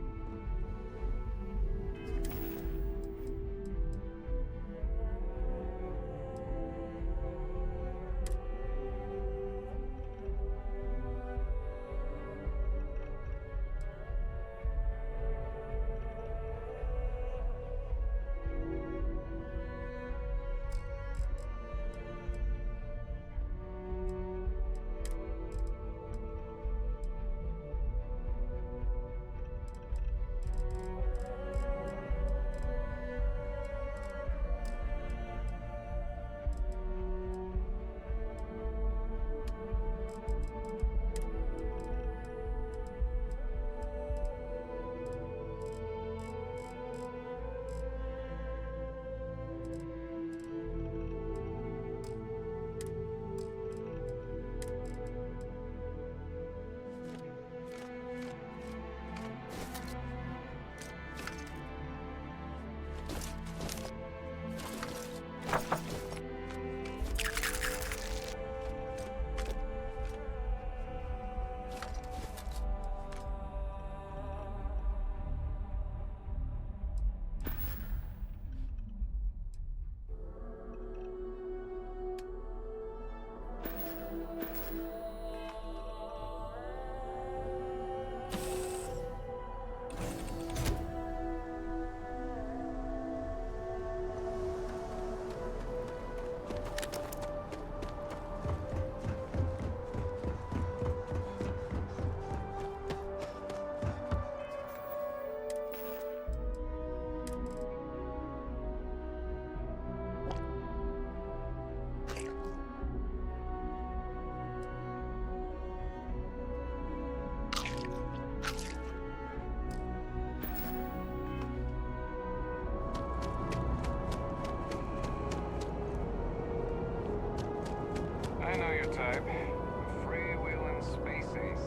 type. A freewheeling space ace.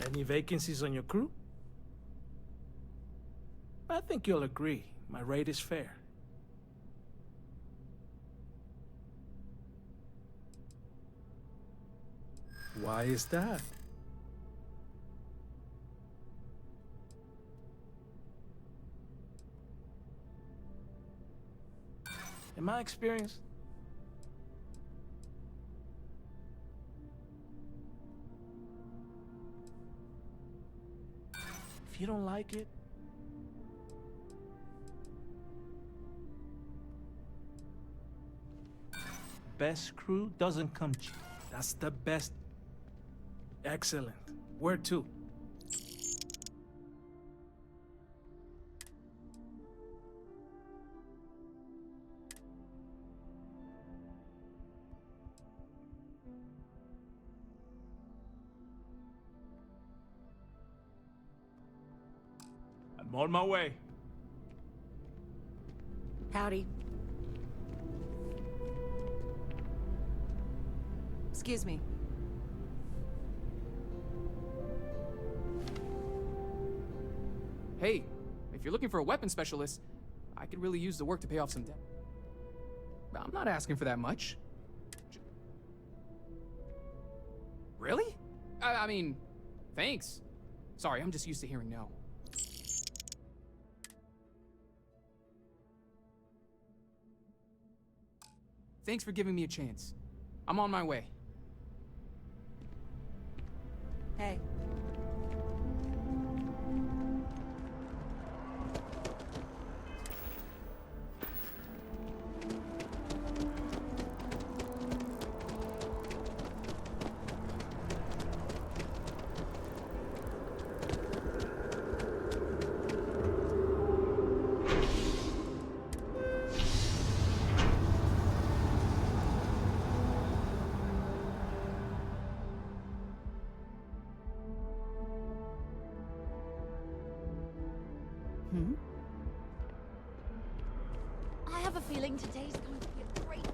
Any vacancies on your crew? I think you'll agree. My rate is fair. Why is that? In my experience, if you don't like it, best crew doesn't come cheap. That's the best. Excellent. Where to? I'm on my way. Howdy. Excuse me. Hey, if you're looking for a weapon specialist, I could really use the work to pay off some debt. I'm not asking for that much. Really? I mean, thanks. Sorry, I'm just used to hearing no. Thanks for giving me a chance. I'm on my way. Hey. I have a feeling today's going to be a great day.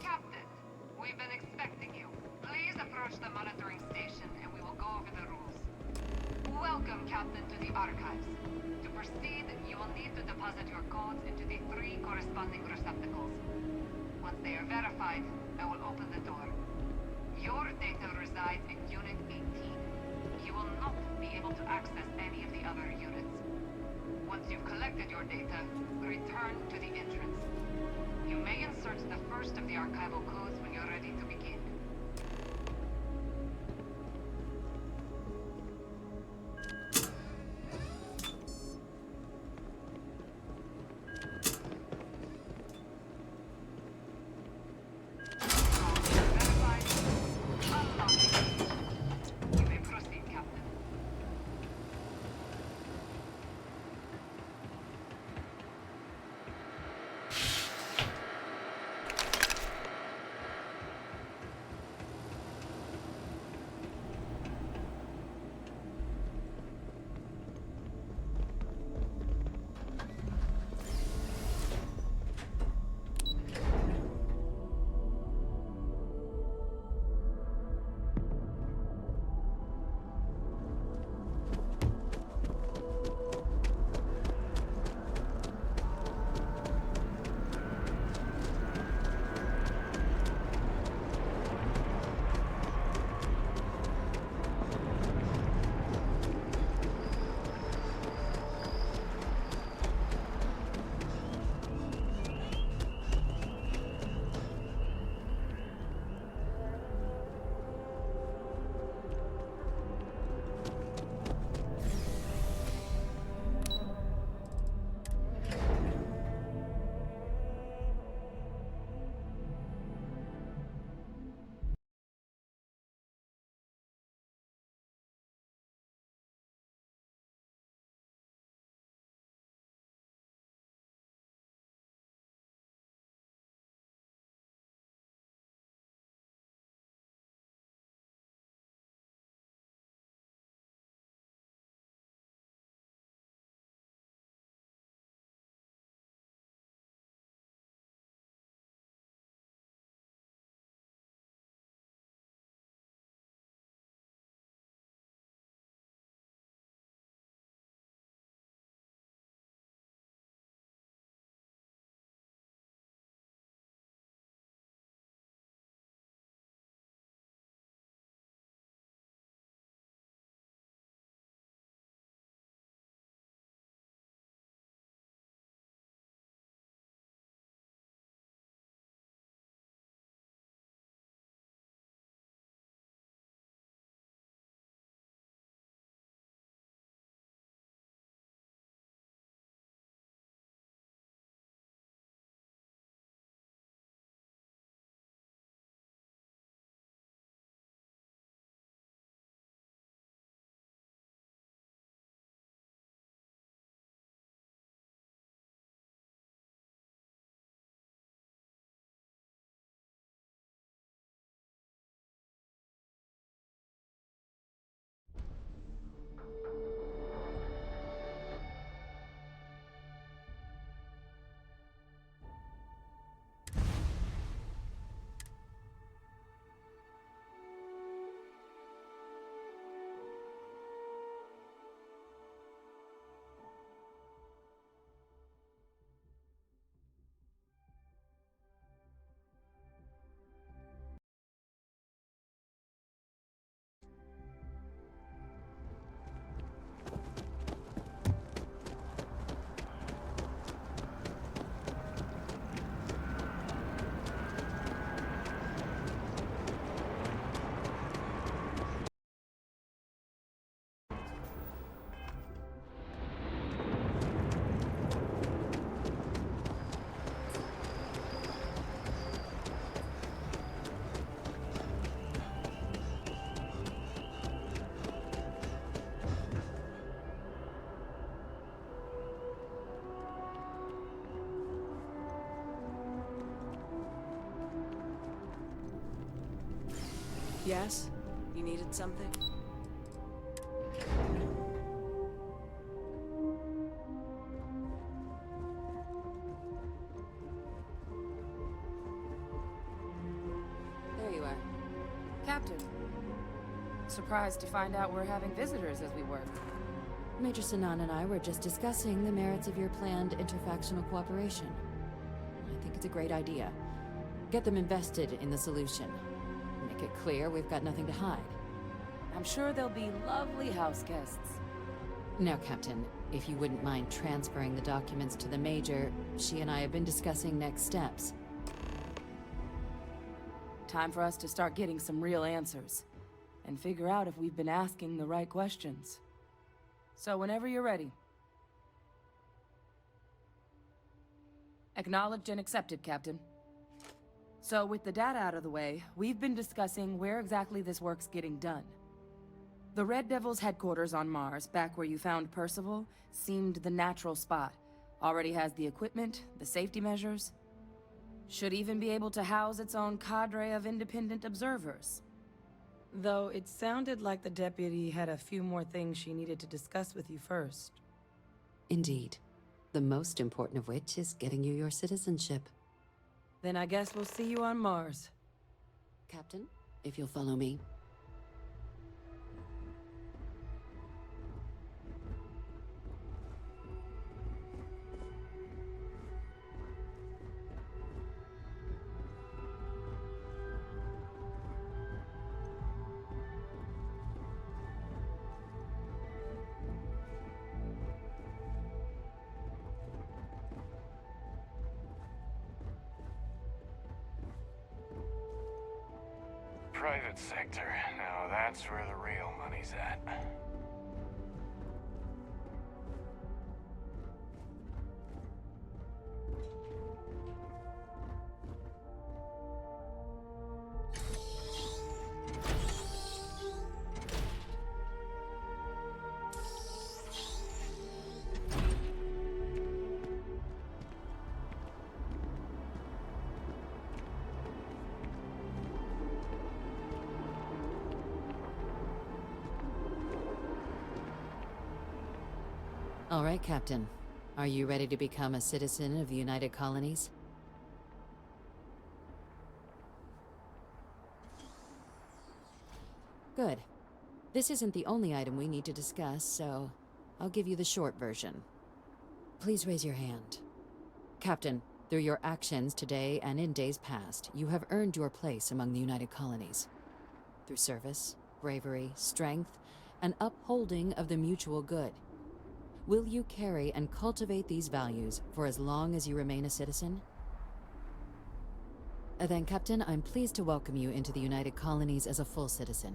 Captain, we've been expecting you. Please approach the monitoring station and we will go over the rules. Welcome, Captain, to the Archives. To proceed, you will need to deposit your codes into the 3 corresponding receptacles. Once they are verified, I will open the door. Your data resides in Unit 18. You will not be able to access any of the other units. Once you've collected your data, return to the entrance. You may insert the first of the archival codes when you're ready to begin. You may proceed, Captain. Yes? You needed something? There you are. Captain. Surprised to find out we're having visitors as we work. Major Sinan and I were just discussing the merits of your planned interfactional cooperation. I think it's a great idea. Get them invested in the solution. Make it clear we've got nothing to hide. I'm sure they'll be lovely house guests. Now, Captain, if you wouldn't mind transferring the documents to the Major, she and I have been discussing next steps. Time for us to start getting some real answers. And figure out if we've been asking the right questions. So whenever you're ready. Acknowledged and accepted, Captain. So with the data out of the way, we've been discussing where exactly this work's getting done. The Red Devil's headquarters on Mars, back where you found Percival, seemed the natural spot. Already has the equipment, the safety measures. Should even be able to house its own cadre of independent observers. Though it sounded like the deputy had a few more things she needed to discuss with you first. Indeed. The most important of which is getting you your citizenship. Then I guess we'll see you on Mars. Captain, if you'll follow me. Private sector. Now that's where the real money's at. All right, Captain. Are you ready to become a citizen of the United Colonies? Good. This isn't the only item we need to discuss, so I'll give you the short version. Please raise your hand. Captain, through your actions today and in days past, you have earned your place among the United Colonies. Through service, bravery, strength, and upholding of the mutual good. Will you carry and cultivate these values for as long as you remain a citizen? Then, Captain, I'm pleased to welcome you into the United Colonies as a full citizen.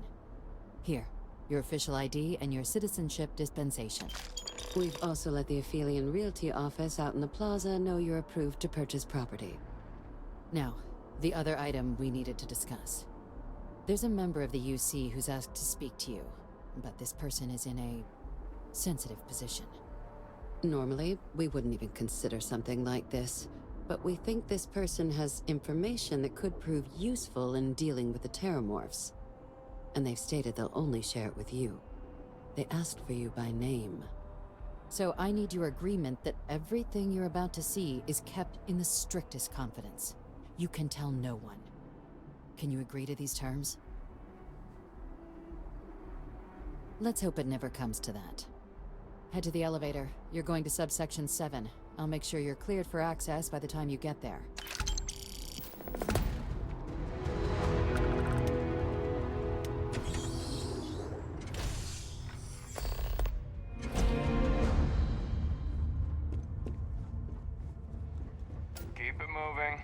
Here, your official ID and your citizenship dispensation. We've also let the Aphelion Realty office out in the plaza know you're approved to purchase property. Now, the other item we needed to discuss. There's a member of the UC who's asked to speak to you, but this person is in a sensitive position. Normally, we wouldn't even consider something like this, but we think this person has information that could prove useful in dealing with the Terramorphs. And they've stated they'll only share it with you. They asked for you by name. So I need your agreement that everything you're about to see is kept in the strictest confidence. You can tell no one. Can you agree to these terms? Let's hope it never comes to that. Head to the elevator. You're going to subsection 7. I'll make sure you're cleared for access by the time you get there. Keep it moving.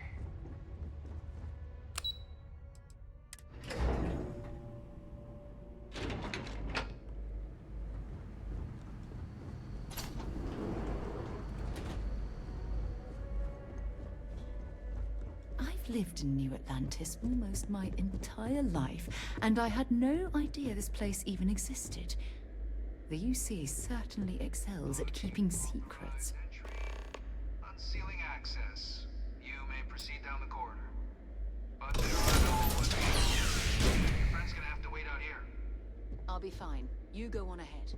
I've lived in New Atlantis almost my entire life, and I had no idea this place even existed. The UC certainly excels at keeping secrets. Unsealing access. You may proceed down the corridor. But there are no advantages. Your friend's gonna be fine. You go on ahead.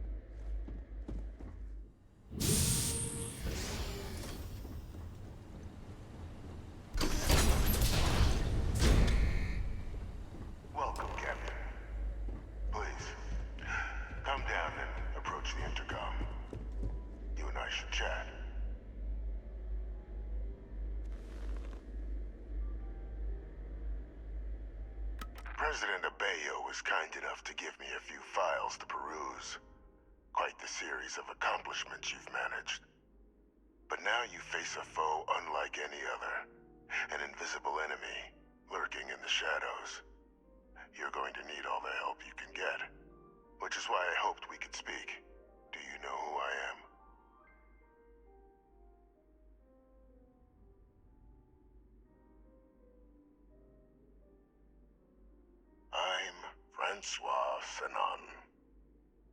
Welcome, Captain. Please, come down and approach the intercom. You and I should chat. President Abeyo was kind enough to give me a few files to peruse. Quite the series of accomplishments you've managed. But now you face a foe unlike any other. An invisible enemy, lurking in the shadows. You're going to need all the help you can get. Which is why I hoped we could speak. Do you know who I am? I'm Francois Sanon,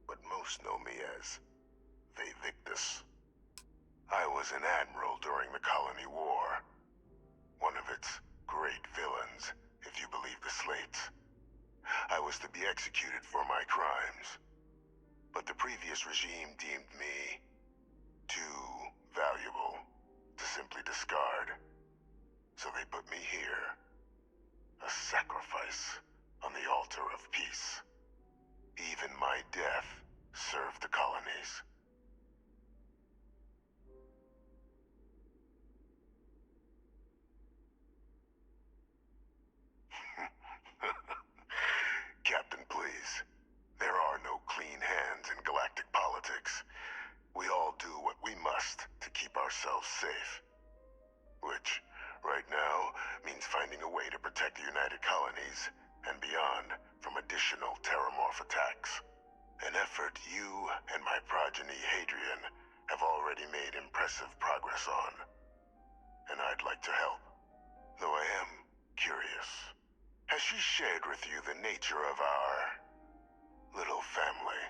but most know me as Victus. I was an admiral during the Colony War. One of its great villains, if you believe the slates. I was to be executed for my crimes. But the previous regime deemed me too valuable to simply discard. So they put me here. A sacrifice on the altar of peace. Even my death served the colonies. Captain, please. There are no clean hands in galactic politics. We all do what we must to keep ourselves safe. Which, right now, means finding a way to protect the United Colonies and beyond from additional terramorph attacks. An effort you and my progeny Hadrian have already made impressive progress on. And I'd like to help, though I am curious. Has she shared with you the nature of our little family?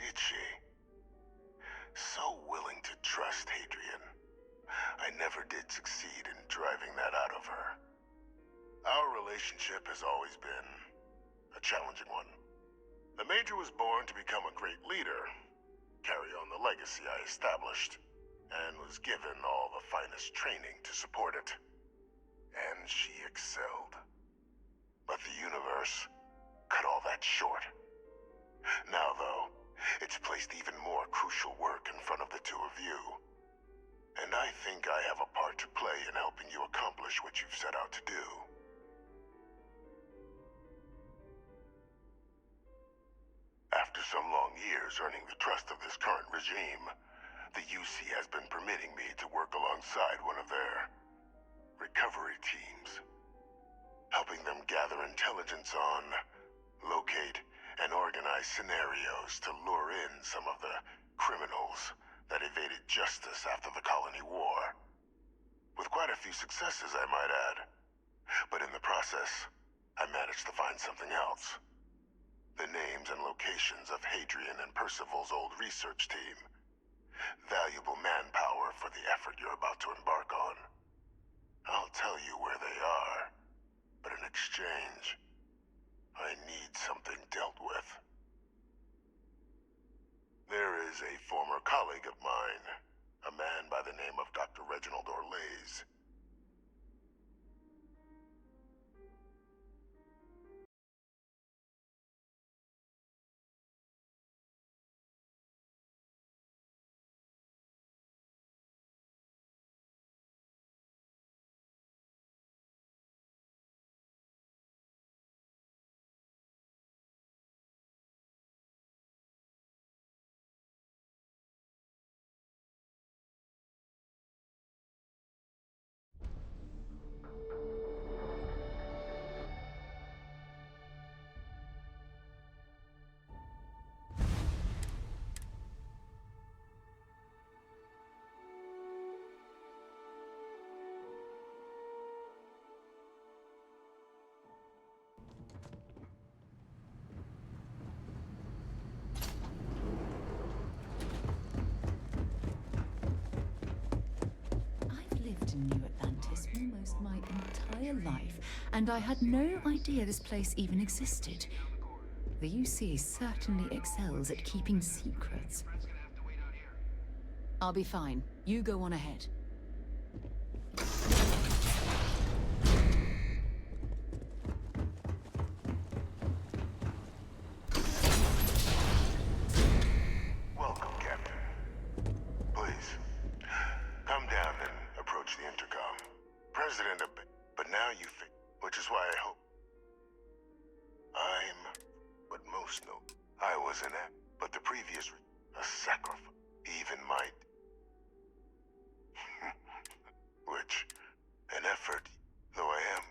Did she? So willing to trust Hadrian. I never did succeed in driving that out of her. Our relationship has always been a challenging one. The Major was born to become a great leader, carry on the legacy I established, and was given all the finest training to support it. And she excelled. But the universe cut all that short. Now, though, it's placed even more crucial work in front of the two of you. And I think I have a part to play in helping you accomplish what you've set out to do. After some long years earning the trust of this current regime, the UC has been permitting me to work alongside one of their recovery teams, helping them gather intelligence on, locate, and organize scenarios to lure in some of the criminals that evaded justice after the Colony War. With quite a few successes, I might add. But in the process, I managed to find something else. The names and locations of Hadrian and Percival's old research team. Valuable manpower for the effort you're about to embark on. I'll tell you where they are, but in exchange, I need something dealt with. There is a former colleague of mine, a man by the name of Dr. Reginald Orlaise. I've lived in New Atlantis almost my entire life, and I had no idea this place even existed. The UC certainly excels at keeping secrets. I'll be fine. You go on ahead. Welcome, Captain. Please, come down and approach the intercom. President of... But now you think, which is why I hope. I'm what most know. I was an act, but the previous... a sacrifice. Even my... which... an effort, though I am...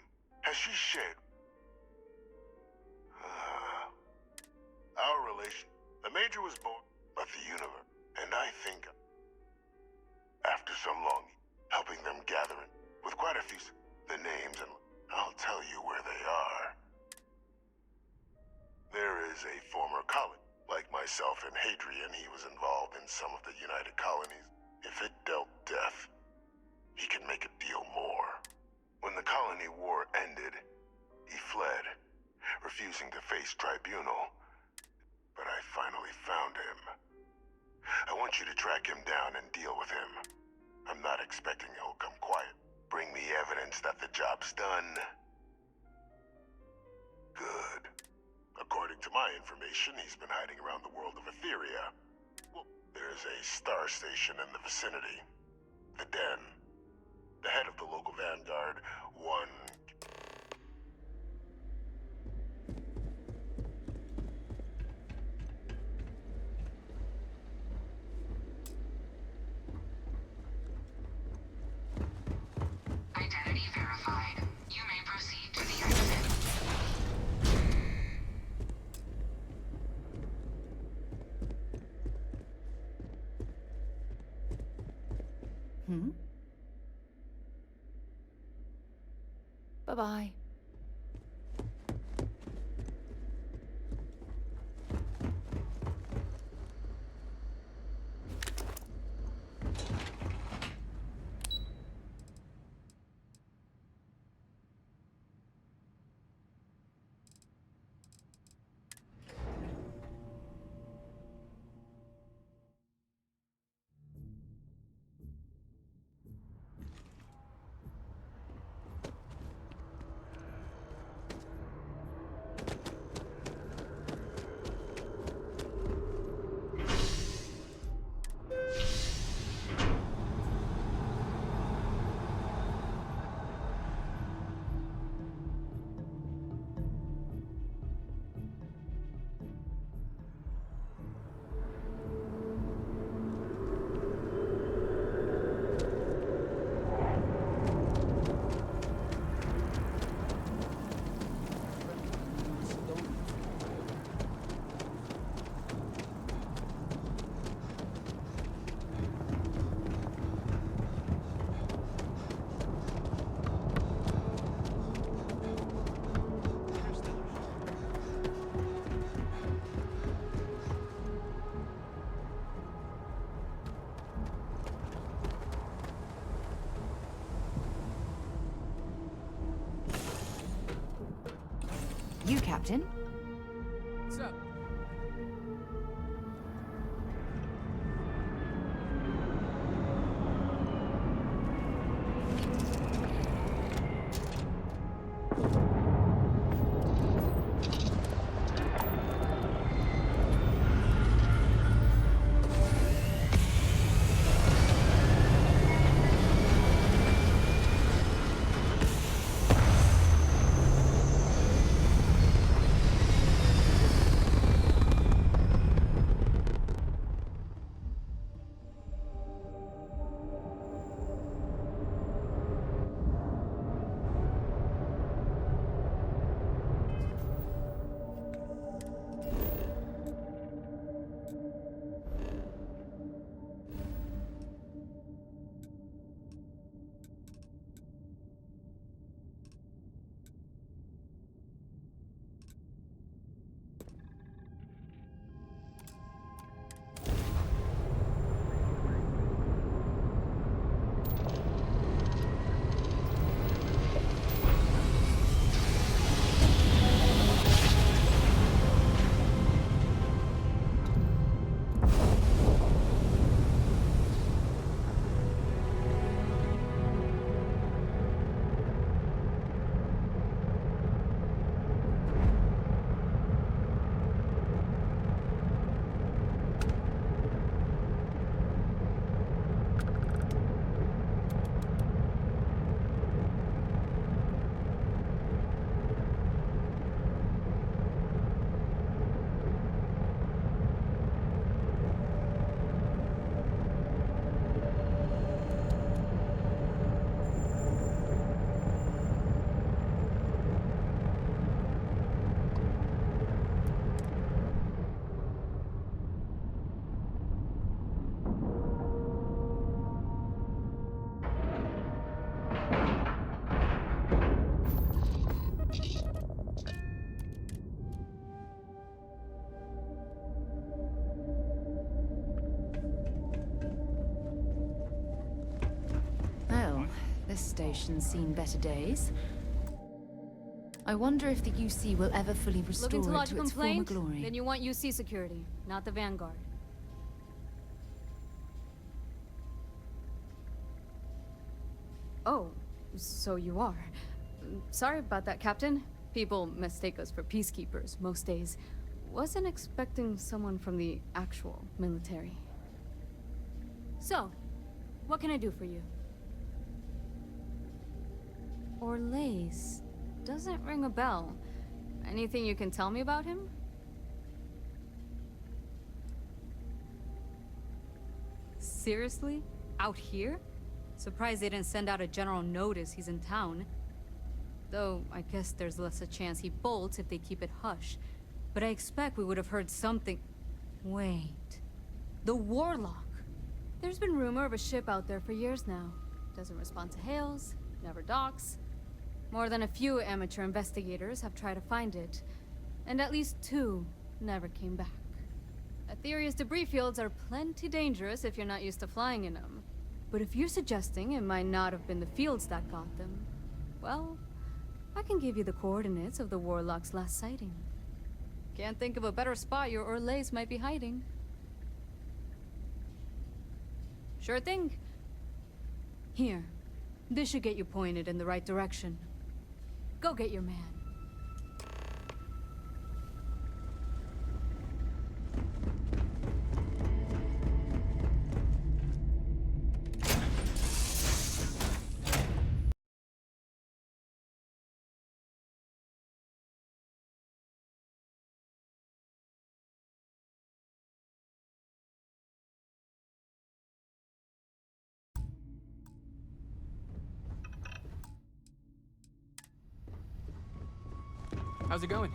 Has she shared... our relation... The Major was born, but the universe... And I think... After some long... helping them gather it, with quite a few... the names, and I'll tell you where they are. There is a former colleague. Like myself and Hadrian, he was involved in some of the United Colonies. If it dealt death, he can make a deal more. When the colony war ended, he fled, refusing to face tribunal. But I finally found him. I want you to track him down and deal with him. I'm not expecting he'll come quiet. Bring me evidence that the job's done. Good. According to my information, he's been hiding around the world of Etheria. Well, there's a star station in the vicinity. The Den. The head of the local vanguard, one... Identity verified. You may proceed to the exit. Bye-bye. You, Captain? What's up? This station's seen better days. I wonder if the UC will ever fully restore Looking to it lodge to a its former complaint? glory. Then you want UC security, not the Vanguard. Oh, so you are. Sorry about that, Captain. People mistake us for peacekeepers most days. Wasn't expecting someone from the actual military. So, what can I do for you? Orlaise. Doesn't ring a bell. Anything you can tell me about him? Seriously? Out here? Surprised they didn't send out a general notice he's in town. Though, I guess there's less a chance he bolts if they keep it hush. But I expect we would have heard something... Wait... The Warlock! There's been rumor of a ship out there for years now. Doesn't respond to hails, never docks. More than a few amateur investigators have tried to find it. And at least 2 never came back. A theory is debris fields are plenty dangerous if you're not used to flying in them. But if you're suggesting it might not have been the fields that got them, well, I can give you the coordinates of the Warlock's last sighting. Can't think of a better spot your Orlaise might be hiding. Sure thing. Here, this should get you pointed in the right direction. Go get your man. How's it going?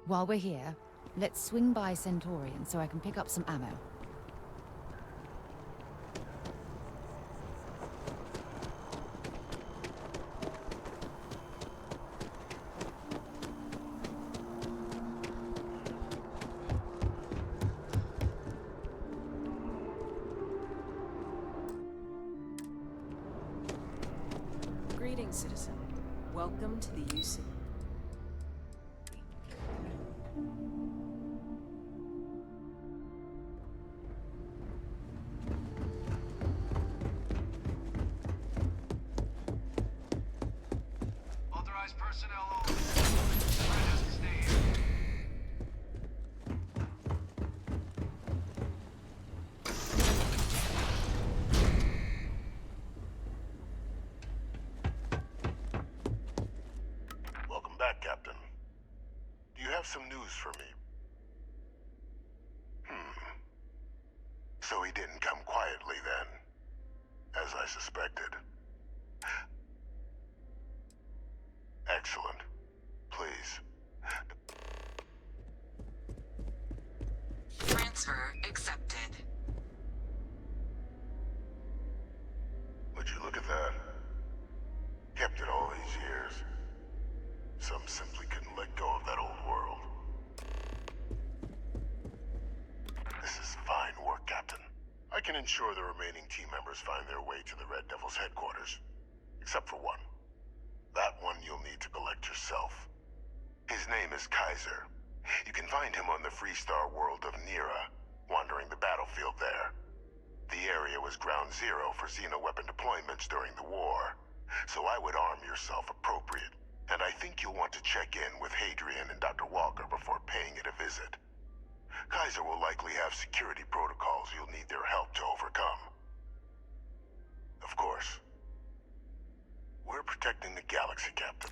While we're here, let's swing by Centaurian so I can pick up some ammo. Greetings, citizen. Welcome to the UC. Authorized personnel only. Friend has to stay here. Welcome back, Captain. Do you have some news for me? So he didn't come quietly then, as I suspected. Excellent. Please. Transfer accepted. Would you look at that? Kept it all these years. Some simply couldn't let go of that old world. This is fine work, Captain. I can ensure the remaining team members find their way to the Red Devil's headquarters. Except for one. That one you'll need to collect yourself. His name is Kaiser. You can find him on the Freestar world of Nira, wandering the battlefield there. The area was ground zero for xeno-weapon deployments during the war, so I would arm yourself appropriate. And I think you'll want to check in with Hadrian and Dr. Walker before paying it a visit. Kaiser will likely have security protocols you'll need their help to overcome. Of course, we're protecting the galaxy, Captain.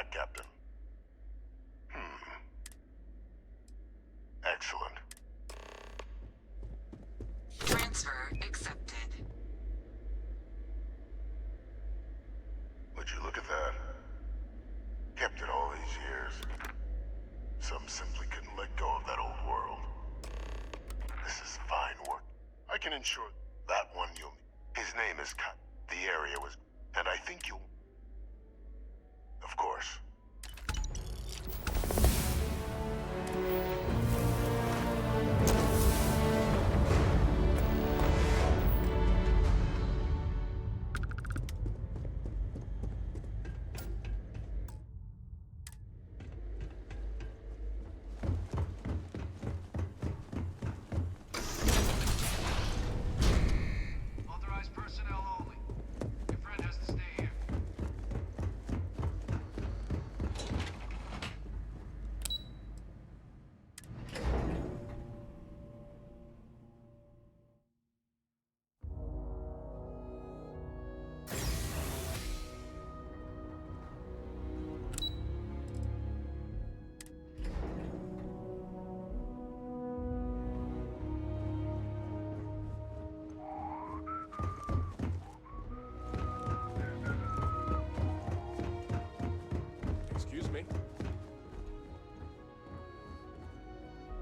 Captain. Excellent. Transfer accepted. Would you look at that? Kept it all these years. Some simply couldn't let go of that old world. This is fine work. I can ensure that one you'll... His name is Cut. The area was... And I think you'll... Of course. Authorized personnel only. Your friend has to stay here.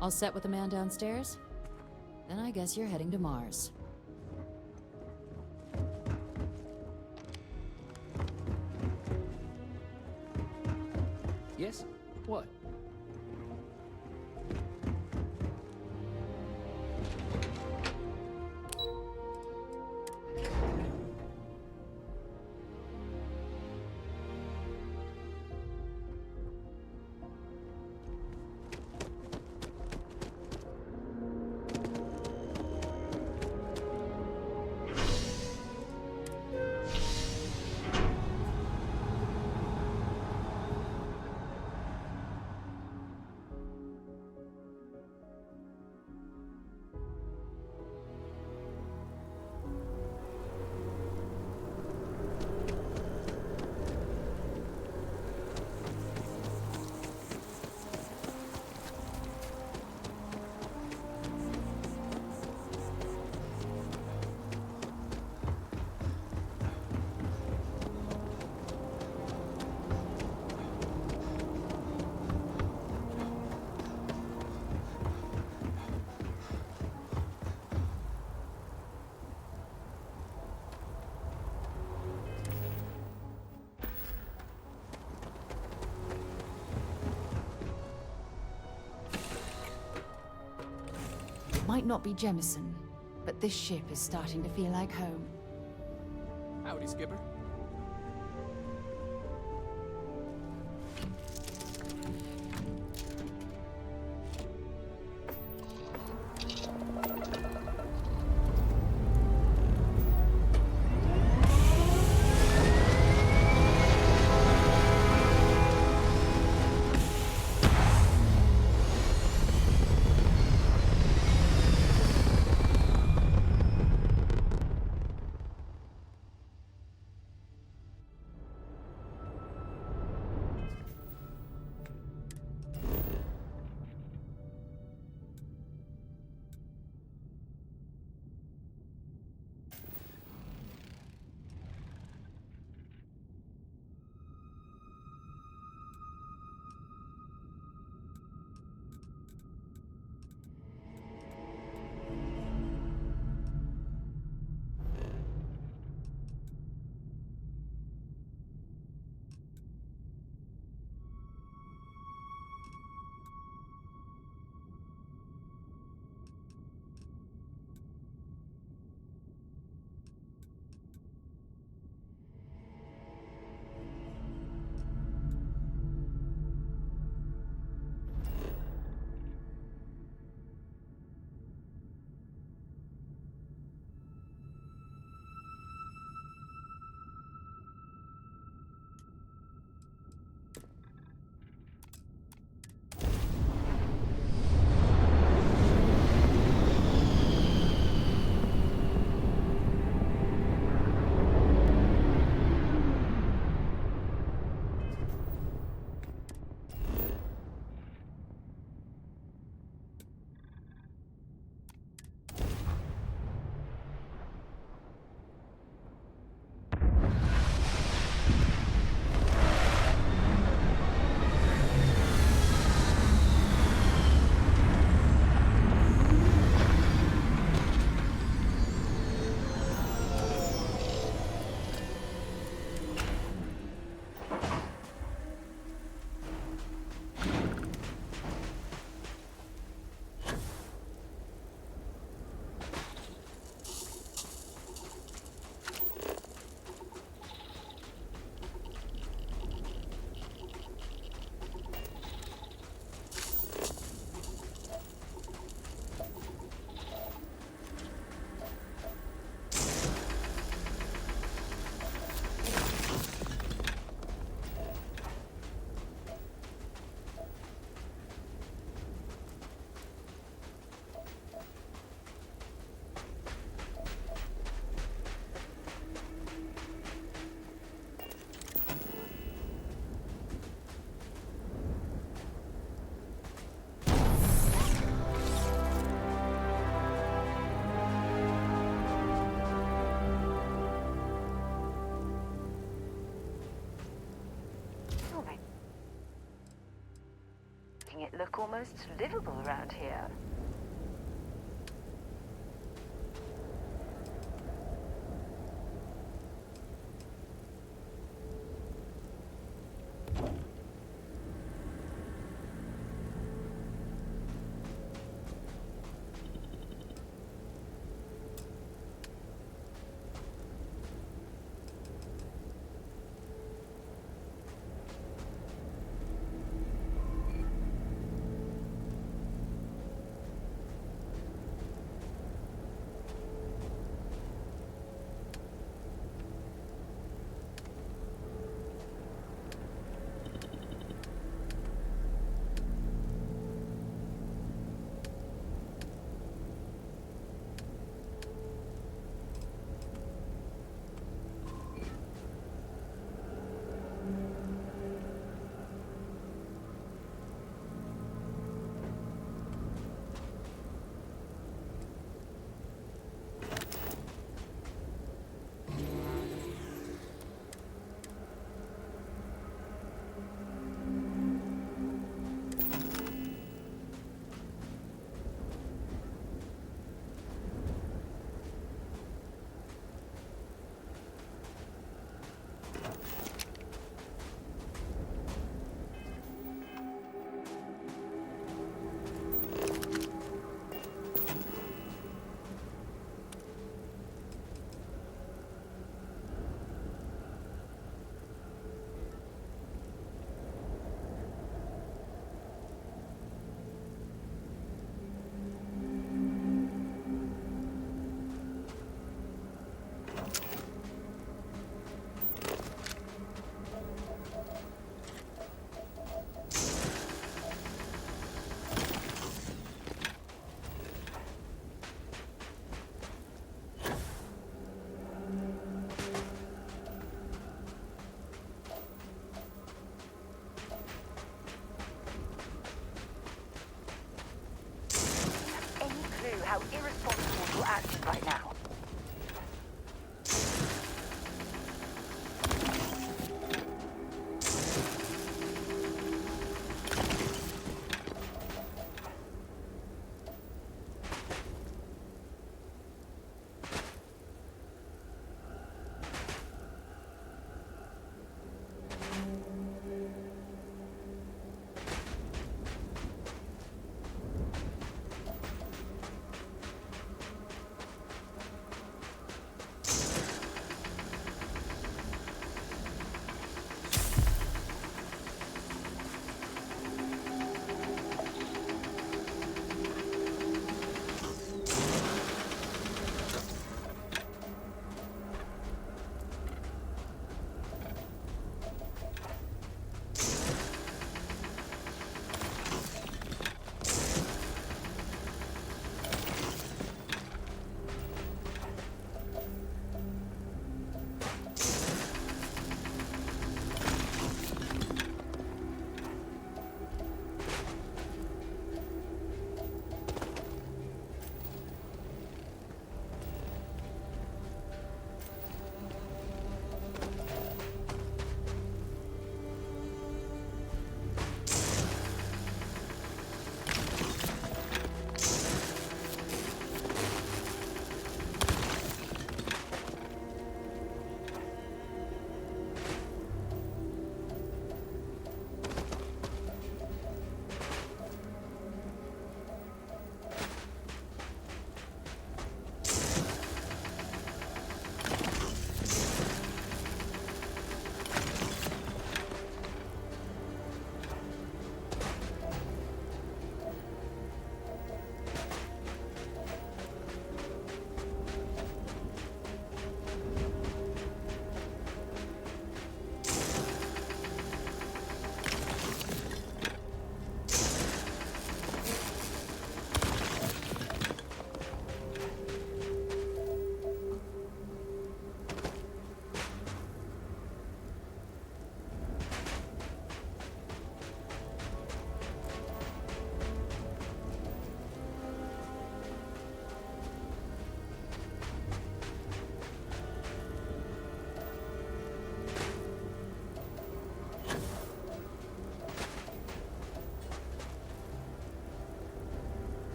All set with the man downstairs? Then I guess you're heading to Mars. Yes? What? Might not be Jemison, but this ship is starting to feel like home. Howdy, Skipper. almost livable around here.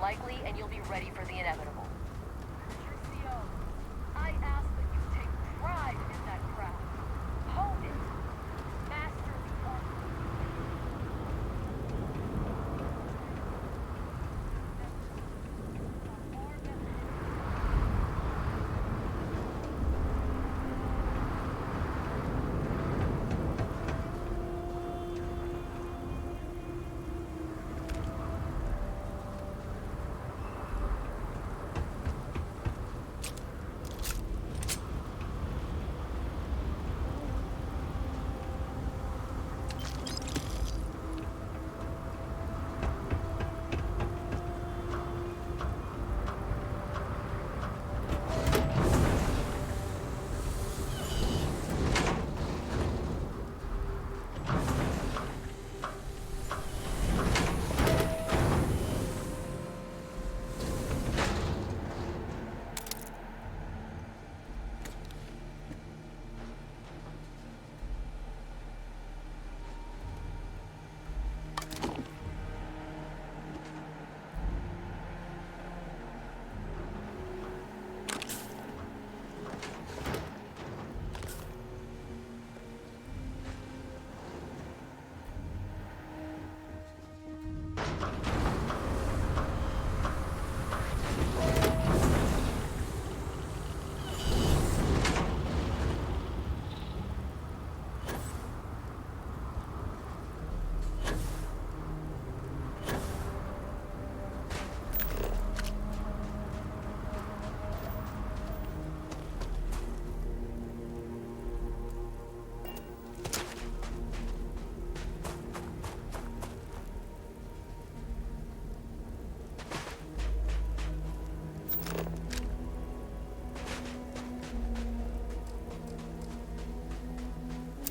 likely, and you'll be ready for the inevitable. Mr. CO, I ask that you take pride in that craft. Hone it. Master the art.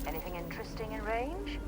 Anything interesting in range?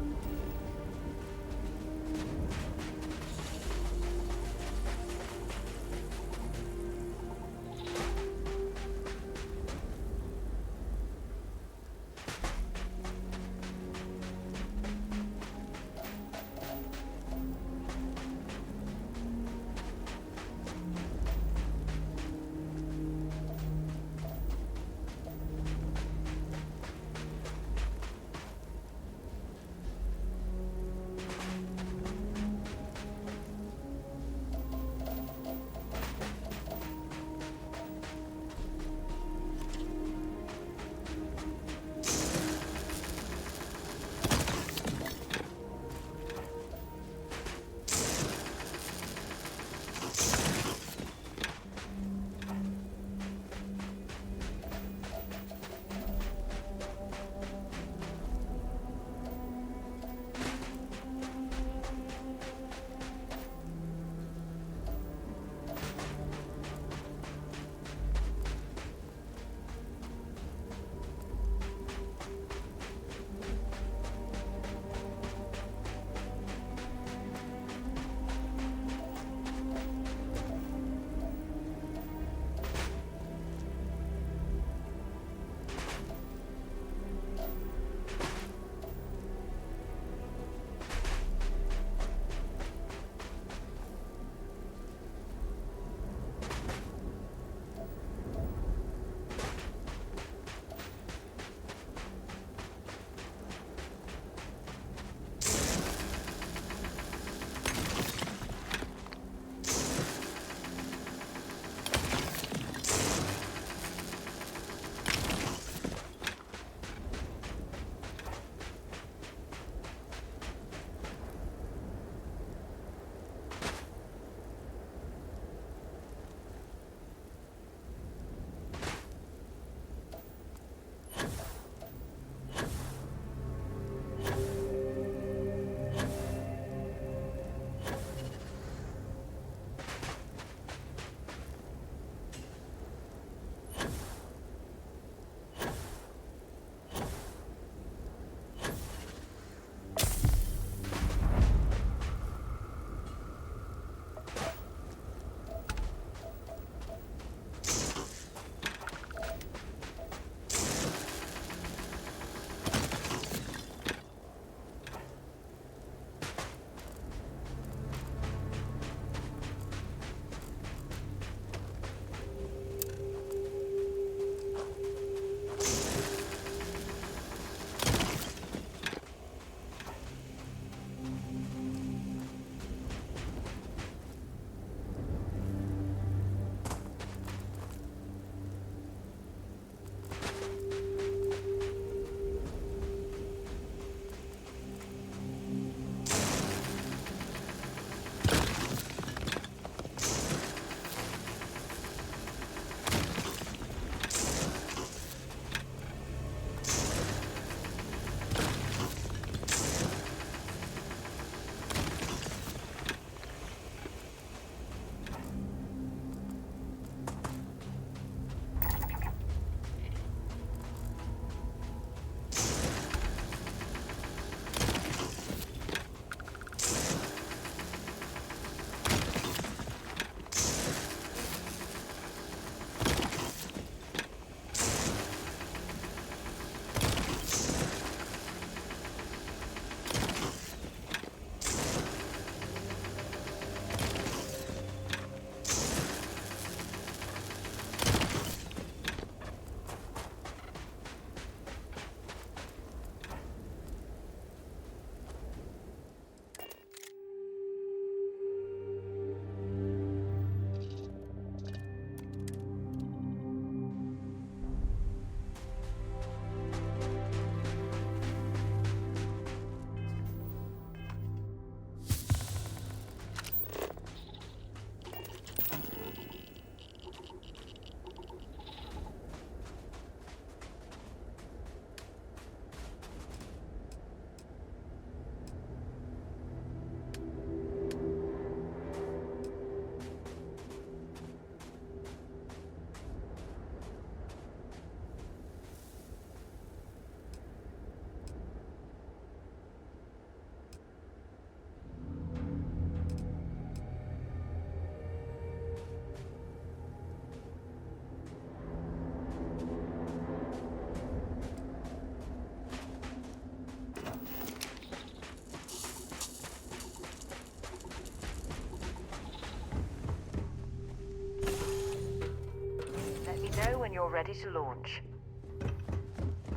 know when you're ready to launch.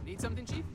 Need something, Chief?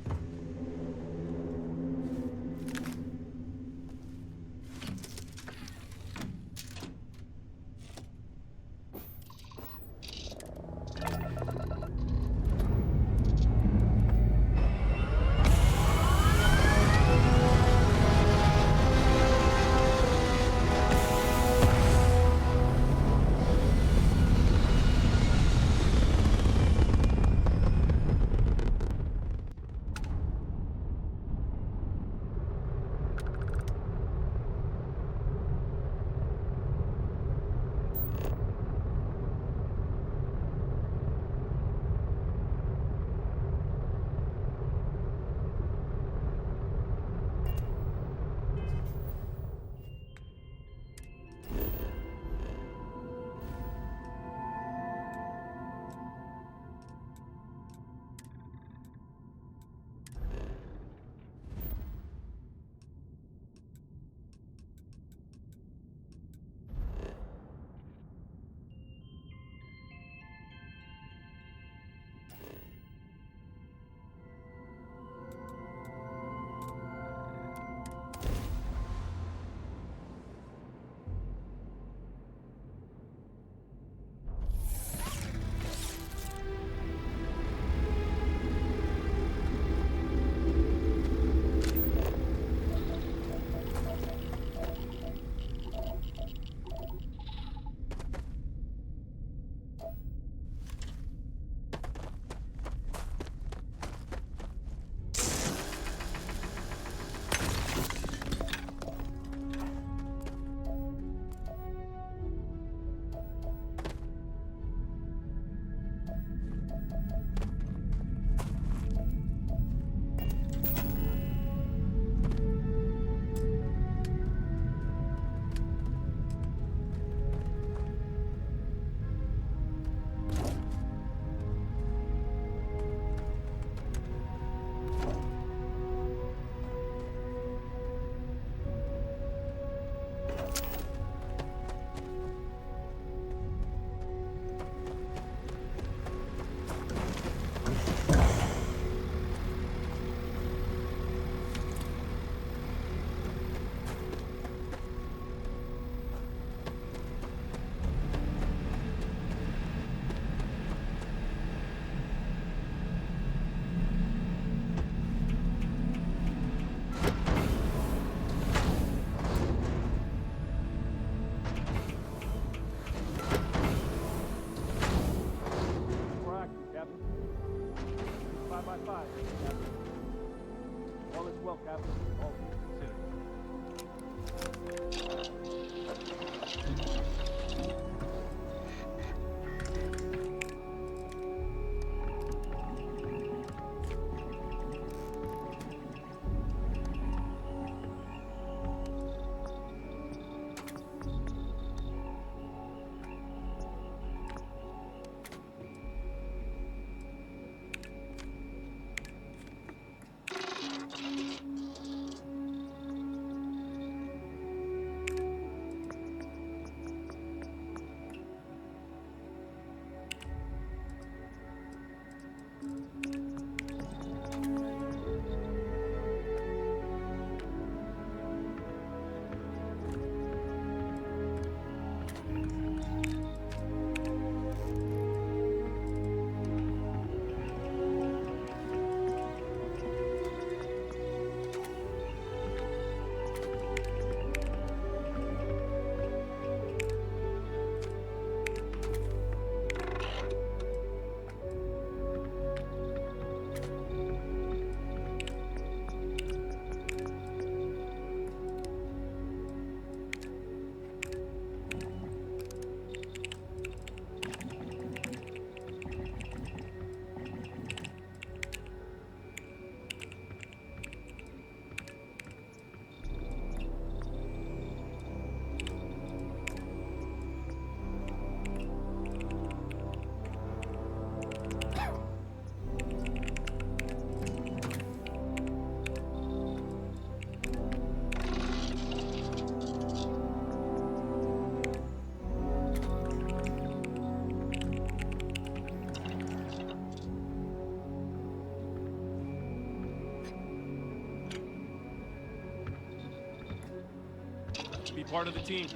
Be part of the team.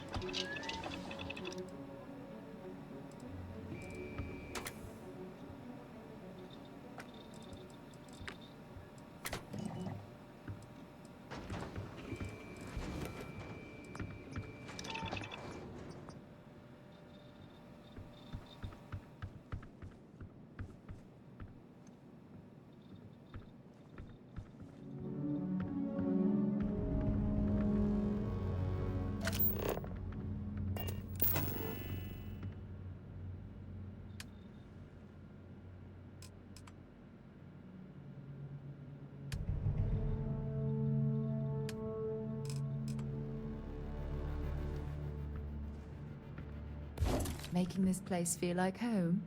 Making this place feel like home?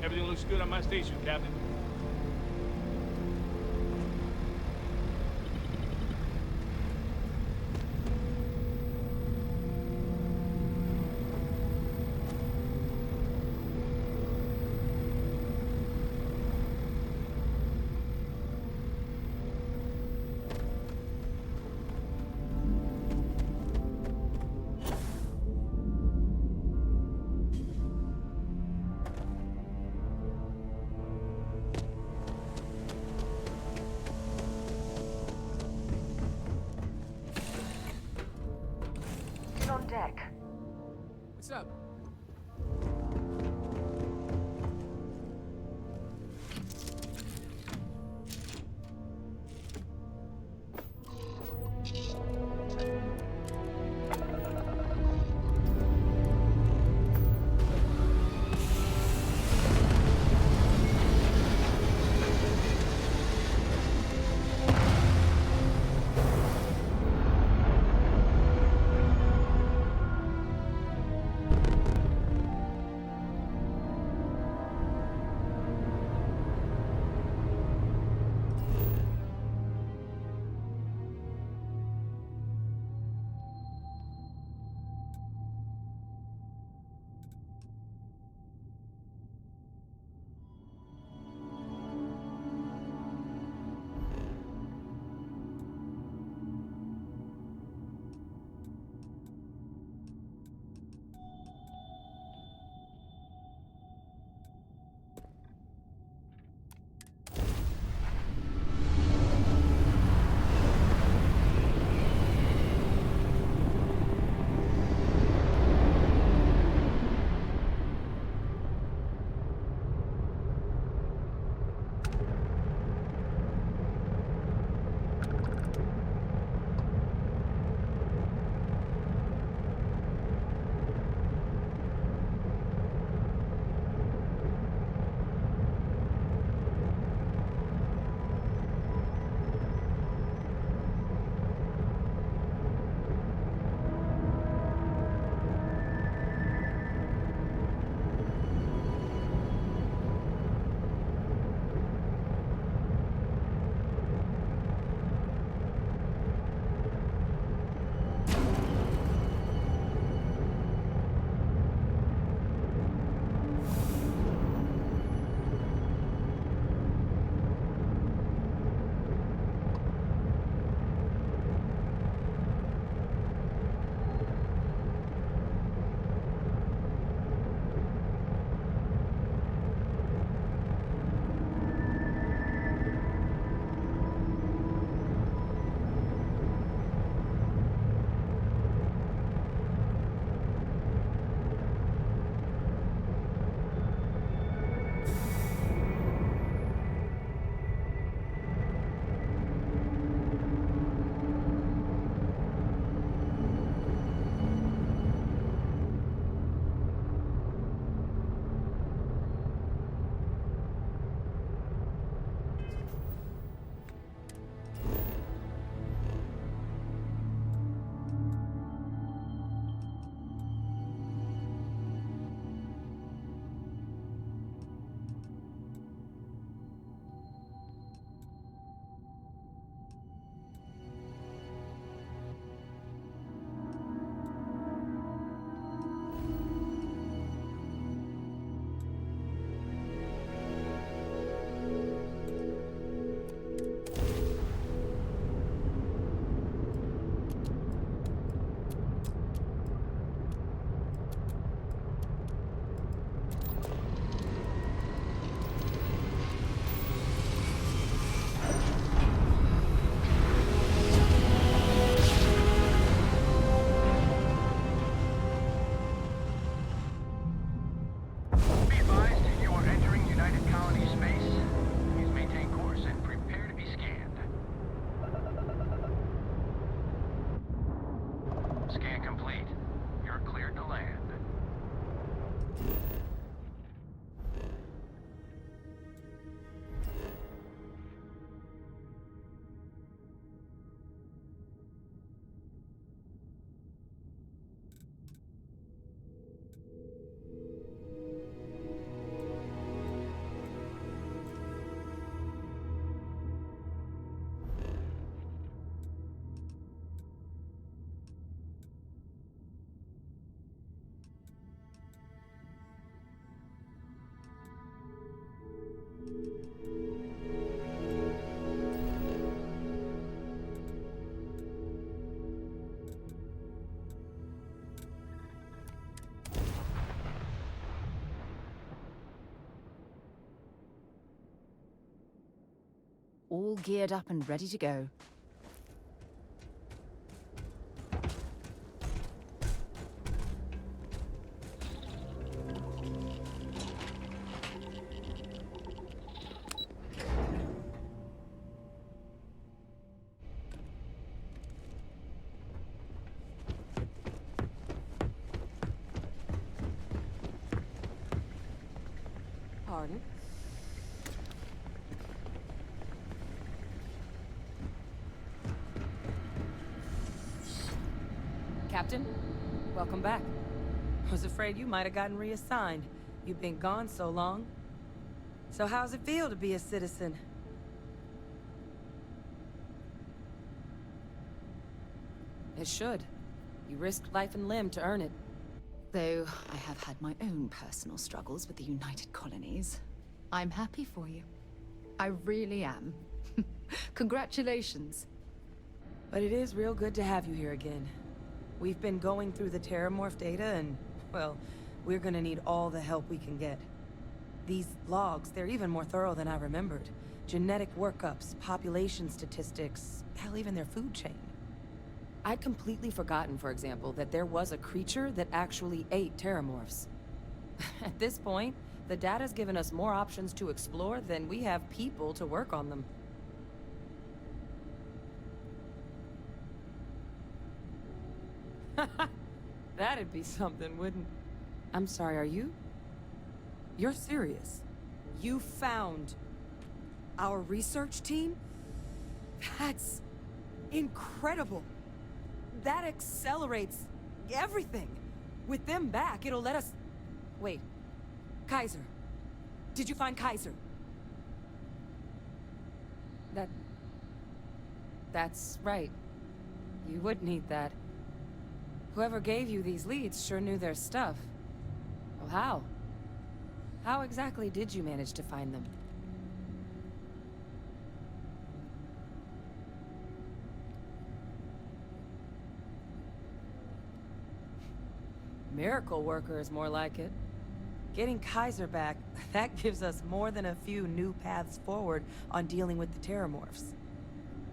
Everything looks good on my station, Captain. On deck. What's up? all geared up and ready to go. Pardon? Captain, welcome back. Was afraid you might have gotten reassigned. You've been gone so long. So how's it feel to be a citizen? It should. You risked life and limb to earn it. Though I have had my own personal struggles with the United Colonies, I'm happy for you. I really am. Congratulations. But it is real good to have you here again. We've been going through the Terramorph data and, well, we're gonna need all the help we can get. These logs, they're even more thorough than I remembered. Genetic workups, population statistics, hell, even their food chain. I'd completely forgotten, for example, that there was a creature that actually ate Terramorphs. At this point, the data's given us more options to explore than we have people to work on them. That'd be something, wouldn't... I'm sorry, are you? You're serious? You found our research team? That's incredible. That accelerates everything. With them back, it'll let us... Wait. Kaiser. Did you find Kaiser? That's right. You would need that. Whoever gave you these leads sure knew their stuff. Well, how? How exactly did you manage to find them? Miracle worker is more like it. Getting Kaiser back, that gives us more than a few new paths forward on dealing with the Terramorphs.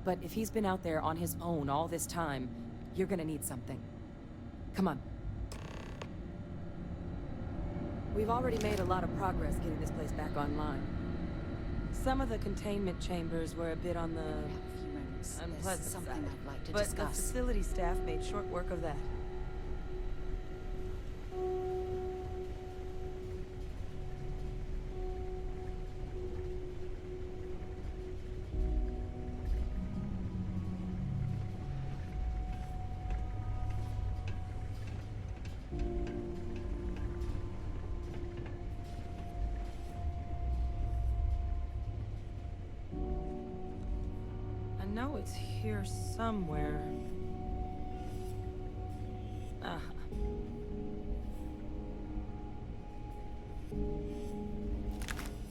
But if he's been out there on his own all this time, you're gonna need something. Come on. We've already made a lot of progress getting this place back online. Some of the containment chambers were a bit on the unpleasant something side, I'd like to but discuss. the facility staff made short work of that. I know it's here somewhere. Ah.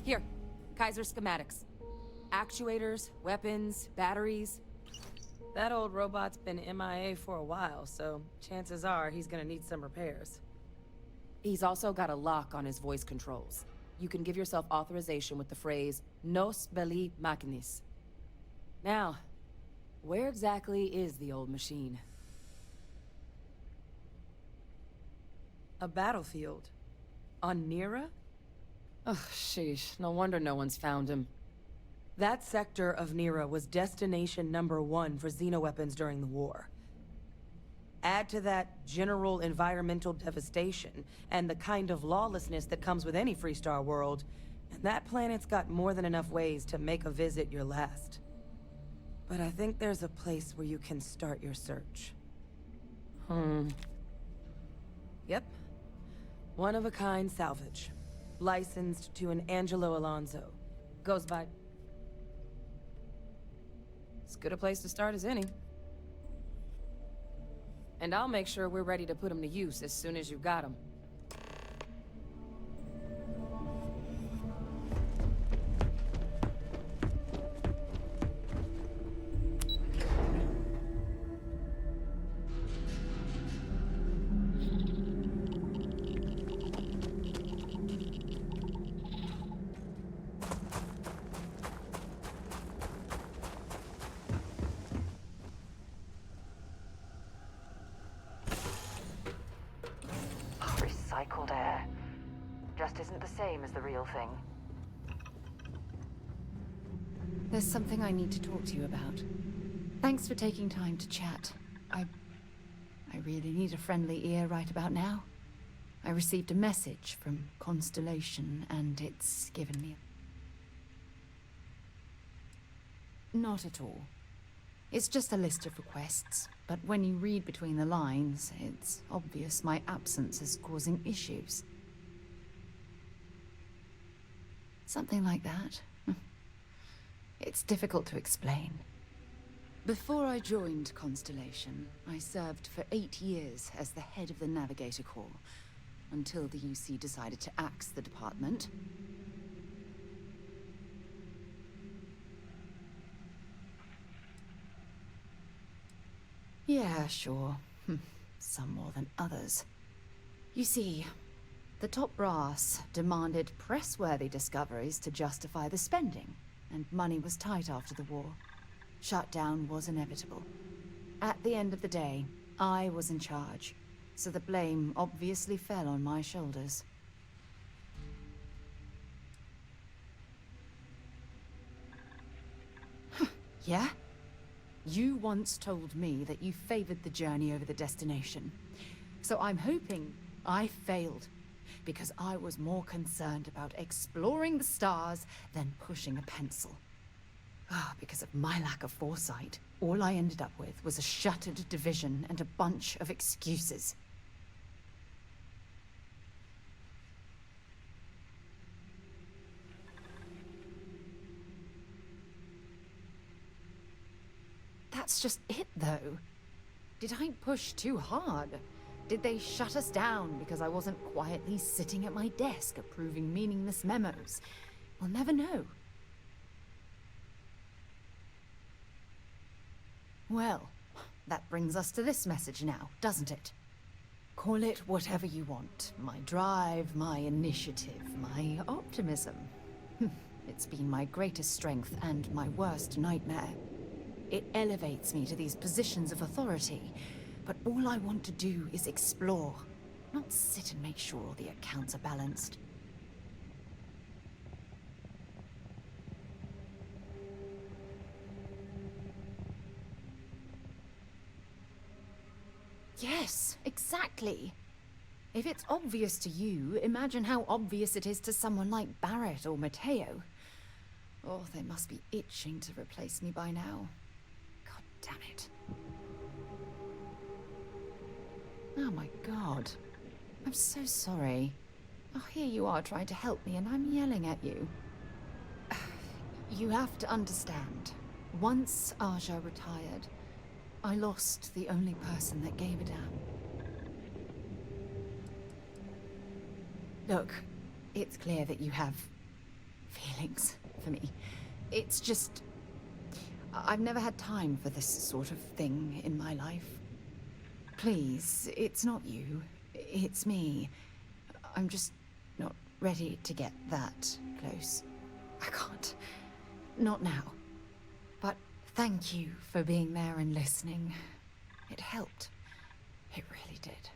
Here, Kaiser schematics. Actuators, weapons, batteries. That old robot's been MIA for a while, so chances are he's gonna need some repairs. He's also got a lock on his voice controls. You can give yourself authorization with the phrase, Nos belli machinis. Now, where exactly is the old machine? A battlefield? On Nira? Ugh, sheesh. No wonder no one's found him. That sector of Nira was destination #1 for xenoweapons during the war. Add to that general environmental devastation, and the kind of lawlessness that comes with any Freestar world, and that planet's got more than enough ways to make a visit your last. But I think there's a place where you can start your search. Yep. One-of-a-kind salvage. Licensed to an Angelo Alonso. Goes by... As good a place to start as any. And I'll make sure we're ready to put him to use as soon as you've got him. just isn't the same as the real thing. There's something I need to talk to you about. Thanks for taking time to chat. I really need a friendly ear right about now. I received a message from Constellation, and it's given me... Not at all. It's just a list of requests, but when you read between the lines, it's obvious my absence is causing issues. Something like that. It's difficult to explain. Before I joined Constellation, I served for 8 years as the head of the Navigator Corps, until the UC decided to axe the department. Yeah, sure. Some more than others. You see, the top brass demanded press-worthy discoveries to justify the spending, and money was tight after the war. Shutdown was inevitable. At the end of the day, I was in charge, so the blame obviously fell on my shoulders. Yeah? You once told me that you favored the journey over the destination. So I'm hoping I failed, because I was more concerned about exploring the stars than pushing a pencil. Because of my lack of foresight, all I ended up with was a shuttered division and a bunch of excuses. That's just it, though. Did I push too hard? Did they shut us down because I wasn't quietly sitting at my desk approving meaningless memos? We'll never know. Well, that brings us to this message now, doesn't it? Call it whatever you want. My drive, my initiative, my optimism. It's been my greatest strength and my worst nightmare. It elevates me to these positions of authority, but all I want to do is explore, not sit and make sure the accounts are balanced. Yes, exactly. If it's obvious to you, imagine how obvious it is to someone like Barrett or Mateo. Oh, they must be itching to replace me by now. God damn it. Oh my god. I'm so sorry. Oh, here you are trying to help me and I'm yelling at you. You have to understand. Once Aja retired, I lost the only person that gave a damn. Look, it's clear that you have feelings for me. It's just... I've never had time for this sort of thing in my life. Please, it's not you. It's me. I'm just not ready to get that close. I can't. Not now. But thank you for being there and listening. It helped. It really did.